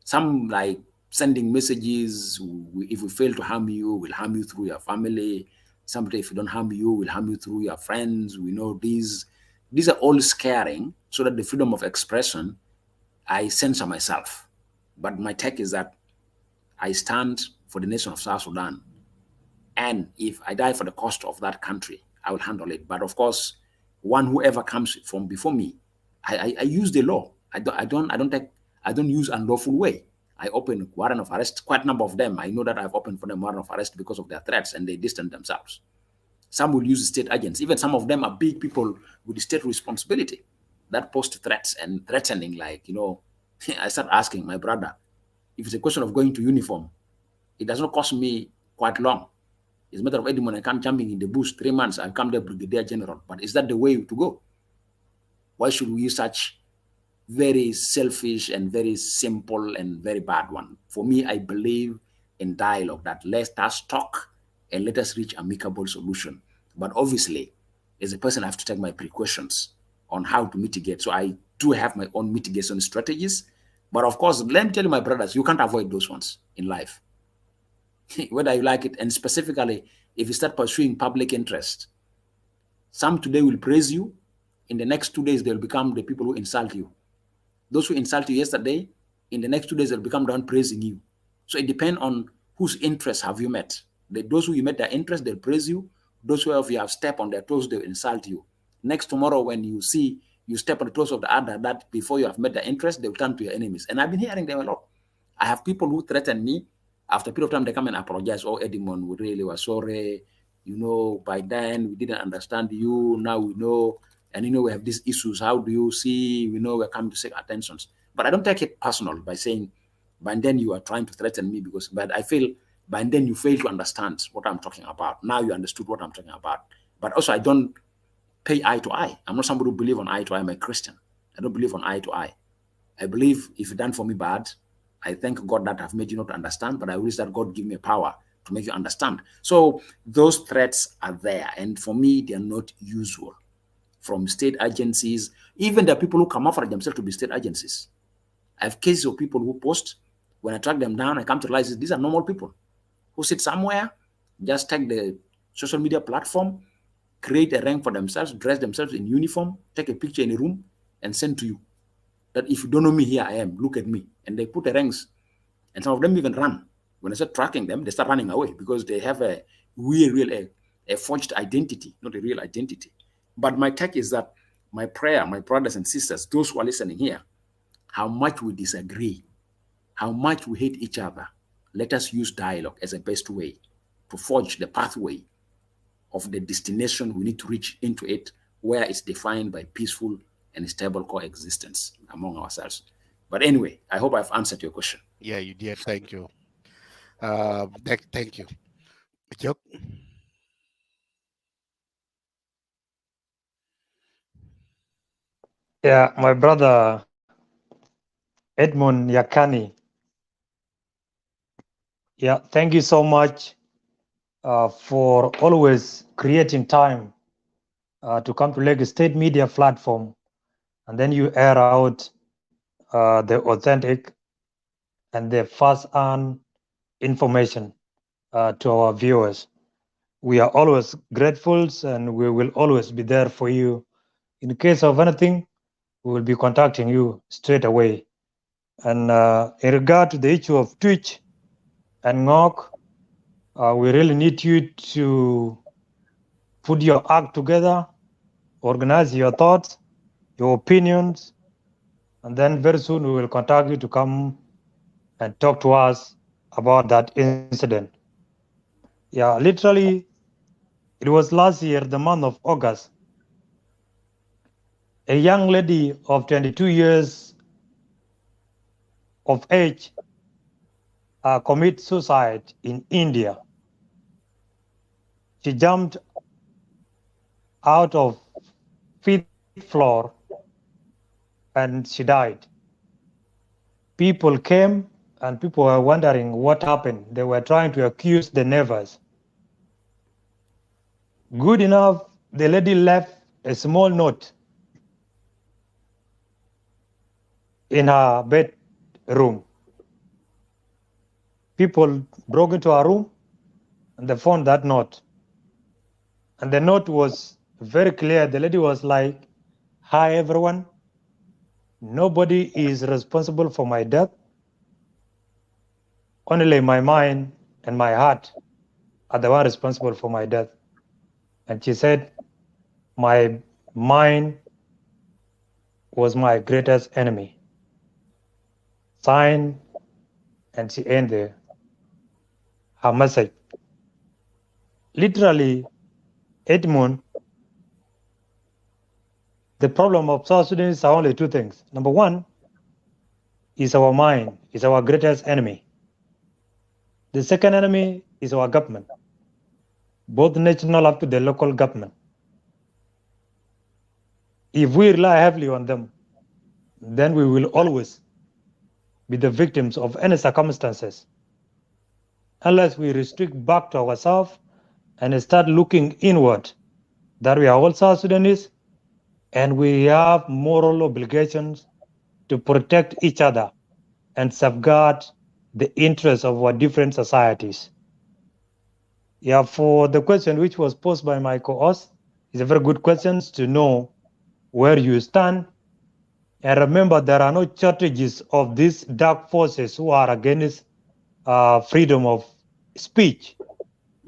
Some like sending messages, if we fail to harm you, we'll harm you through your family. Somebody, if we don't harm you, we'll harm you through your friends. We know these are all scaring, so that the freedom of expression, I censor myself. But my take is that I stand for the nation of South Sudan. And if I die for the cost of that country, I will handle it. But of course, whoever comes from before me, I use the law. I don't use unlawful way. I open warrant of arrest. Quite a number of them, I know that I've opened for them warrant of arrest because of their threats, and they distance themselves. Some will use state agents. Even some of them are big people with state responsibility that post threats and threatening, like, I start asking my brother, if it's a question of going to uniform, it does not cost me quite long. It's a matter of Edmund, I can't jumping in the bush 3 months, I'll come there brigadier general. But is that the way to go? Why should we use such very selfish and very simple and very bad one? For me, I believe in dialogue, that let us talk and let us reach amicable solution. But obviously, as a person, I have to take my precautions on how to mitigate. So I do have my own mitigation strategies. But of course, let me tell you, my brothers, you can't avoid those ones in life. Whether you like it, and specifically, if you start pursuing public interest, some today will praise you. In the next 2 days, they'll become the people who insult you. Those who insult you yesterday, in the next 2 days, they'll become the one praising you. So it depends on whose interests have you met. Those who you met their interest, they'll praise you. Those who you have stepped on their toes, they'll insult you. Next tomorrow, when you see you step on the toes of the other, that before you have met their interest, they'll turn to your enemies. And I've been hearing them a lot. I have people who threaten me. After a period of time, they come and apologize. Oh, Edmund, we really were sorry. By then we didn't understand you. Now we know. And we have these issues. How do you see? We're coming to seek attentions. But I don't take it personal by saying, by then you are trying to threaten me, but I feel by then you fail to understand what I'm talking about. Now you understood what I'm talking about. But also I don't pay eye to eye. I'm not somebody who believes on eye to eye. I'm a Christian. I don't believe on eye to eye. I believe if you've done for me bad, I thank God that I've made you not to understand, but I wish that God give me power to make you understand. So those threats are there. And for me, they are not usual. from state agencies. Even there are people who come offer themselves to be state agencies. I have cases of people who post. When I track them down, I come to realize these are normal people who sit somewhere, just take the social media platform, create a rank for themselves, dress themselves in uniform, take a picture in a room, and send to you. That if you don't know me, here I am, look at me. And they put the ranks. And some of them even run. When I start tracking them, they start running away because they have a a forged identity, not a real identity. But my take is that my prayer, my brothers and sisters, those who are listening here, how much we disagree, how much we hate each other, let us use dialogue as a best way to forge the pathway of the destination we need to reach into it, where it's defined by peaceful and stable coexistence among ourselves. But anyway, I hope I've answered your question. Yeah, you did. Thank you. Thank you. Joke. Yeah, my brother Edmund Yakani. Yeah, thank you so much for always creating time to come to Lagos State Media platform, and then you air out the authentic and the first-hand information to our viewers. We are always grateful, and we will always be there for you. In case of anything, we will be contacting you straight away. And in regard to the issue of Twitch and Ngok, we really need you to put your act together, organize your thoughts, your opinions, and then very soon we will contact you to come and talk to us about that incident. Yeah, literally, it was last year, the month of August. A young lady of 22 years of age commit suicide in India. She jumped out of 5th floor and she died. People came and people were wondering what happened. They were trying to accuse the neighbors. Good enough, the lady left a small note in her bedroom. People broke into her room and they found that note. And the note was very clear. The lady was like, "Hi, everyone. Nobody is responsible for my death. Only my mind and my heart are the one responsible for my death." And she said, "My mind was my greatest enemy." Sign, and she ended her message. Literally, Edmund, the problem of South Sudan is only two things. Number one is our mind, is our greatest enemy. The second enemy is our government, both national up to the local government. If we rely heavily on them, then we will always be the victims of any circumstances, unless we restrict back to ourselves and start looking inward, that we are all South Sudanese and we have moral obligations to protect each other and safeguard the interests of our different societies. Yeah, for the question which was posed by my co-host, it's a very good question to know where you stand. And remember, there are no shortages of these dark forces who are against freedom of speech.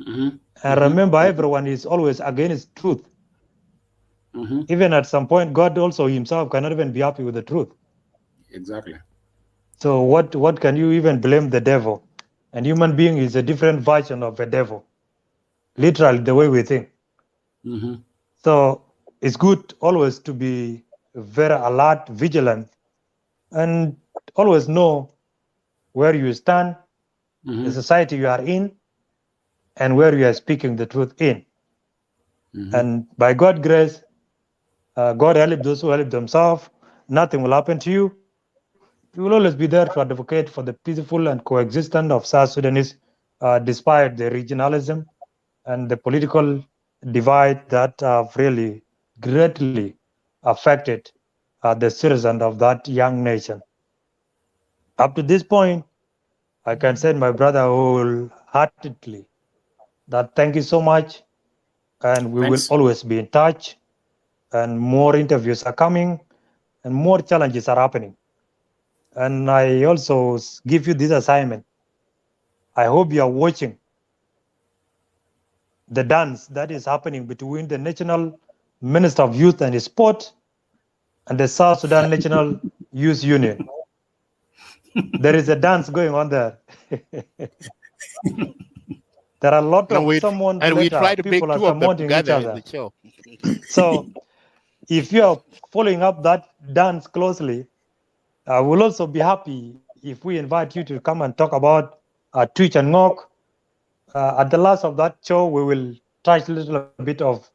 And remember, everyone is always against truth. Even at some point, God also himself cannot even be happy with the truth. Exactly. So what can you even blame the devil? And human being is a different version of a devil, literally the way we think. So it's good always to be very alert, vigilant, and always know where you stand, the society you are in, and where you are speaking the truth in. And by God's grace, God help those who help themselves. Nothing will happen to you. You will always be there to advocate for the peaceful and coexistence of South Sudanese, despite the regionalism and the political divide that have really greatly affected the citizens of that young nation. Up to this point, I can say, my brother, wholeheartedly that thank you so much, and we will always be in touch, and more interviews are coming, and more challenges are happening. And I also give you this assignment. I hope you are watching the dance that is happening between the National Minister of Youth and Sport and the South Sudan National Youth Union. There is a dance going on there. There are a lot of we try to bring people two are of them promoting each together in other. the show. So if you are following up that dance closely, I will also be happy if we invite you to come and talk about Twitch and Ngok. At the last of that show, we will touch a little bit of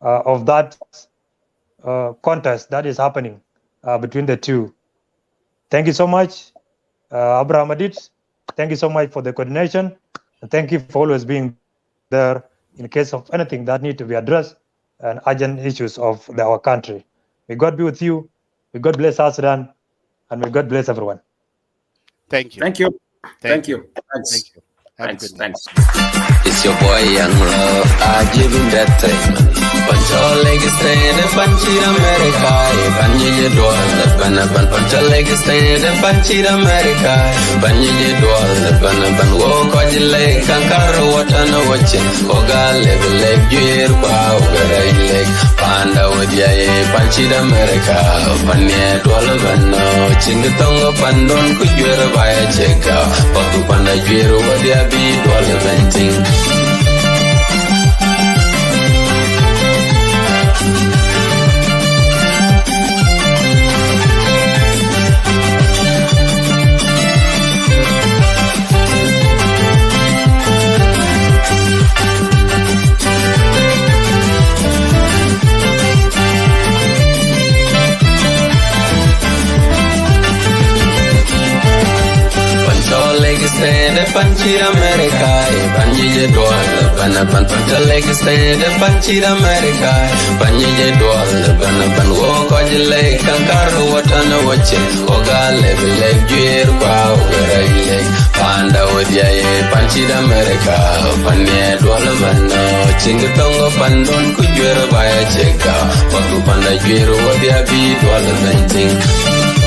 that contest that is happening between the two. Thank you so much, Abraham Adit. Thank you so much for the coordination, and thank you for always being there in case of anything that need to be addressed and urgent issues of our country. May God be with you. May God bless South Sudan, and may God bless everyone. Thank you. Thank you. Thank you. Thanks. Thanks. Thank you. Thanks. It's your boy Young Love, I give him that time. Pancho leg stand and punchy America. Panye doll, the banaban, Pancho leg stand and punchy America. Panye doll, the banaban, walk on your leg, Kankaro, what on a watching. Oga level leg, gear, wow, very leg. Panda with ya, punchy America. Panye doll, no, chingatongo pandon, could you ever buy a check out? Papu panda, gear, what ya be all eventing. Stand up and cheat America, Panye doll, Banaban, put a leg stand up and cheat America, Panye doll, Banaban, walk on your leg, Kankaro, what on a watching, Oga level leg, gear, wow, where I leg, Panda with ya, Panchid America, Panye Dwalabano, Chingatongo Pandon, could you ever buy a check out, Paku Panda, Giro, what ya be, Dwalabanting.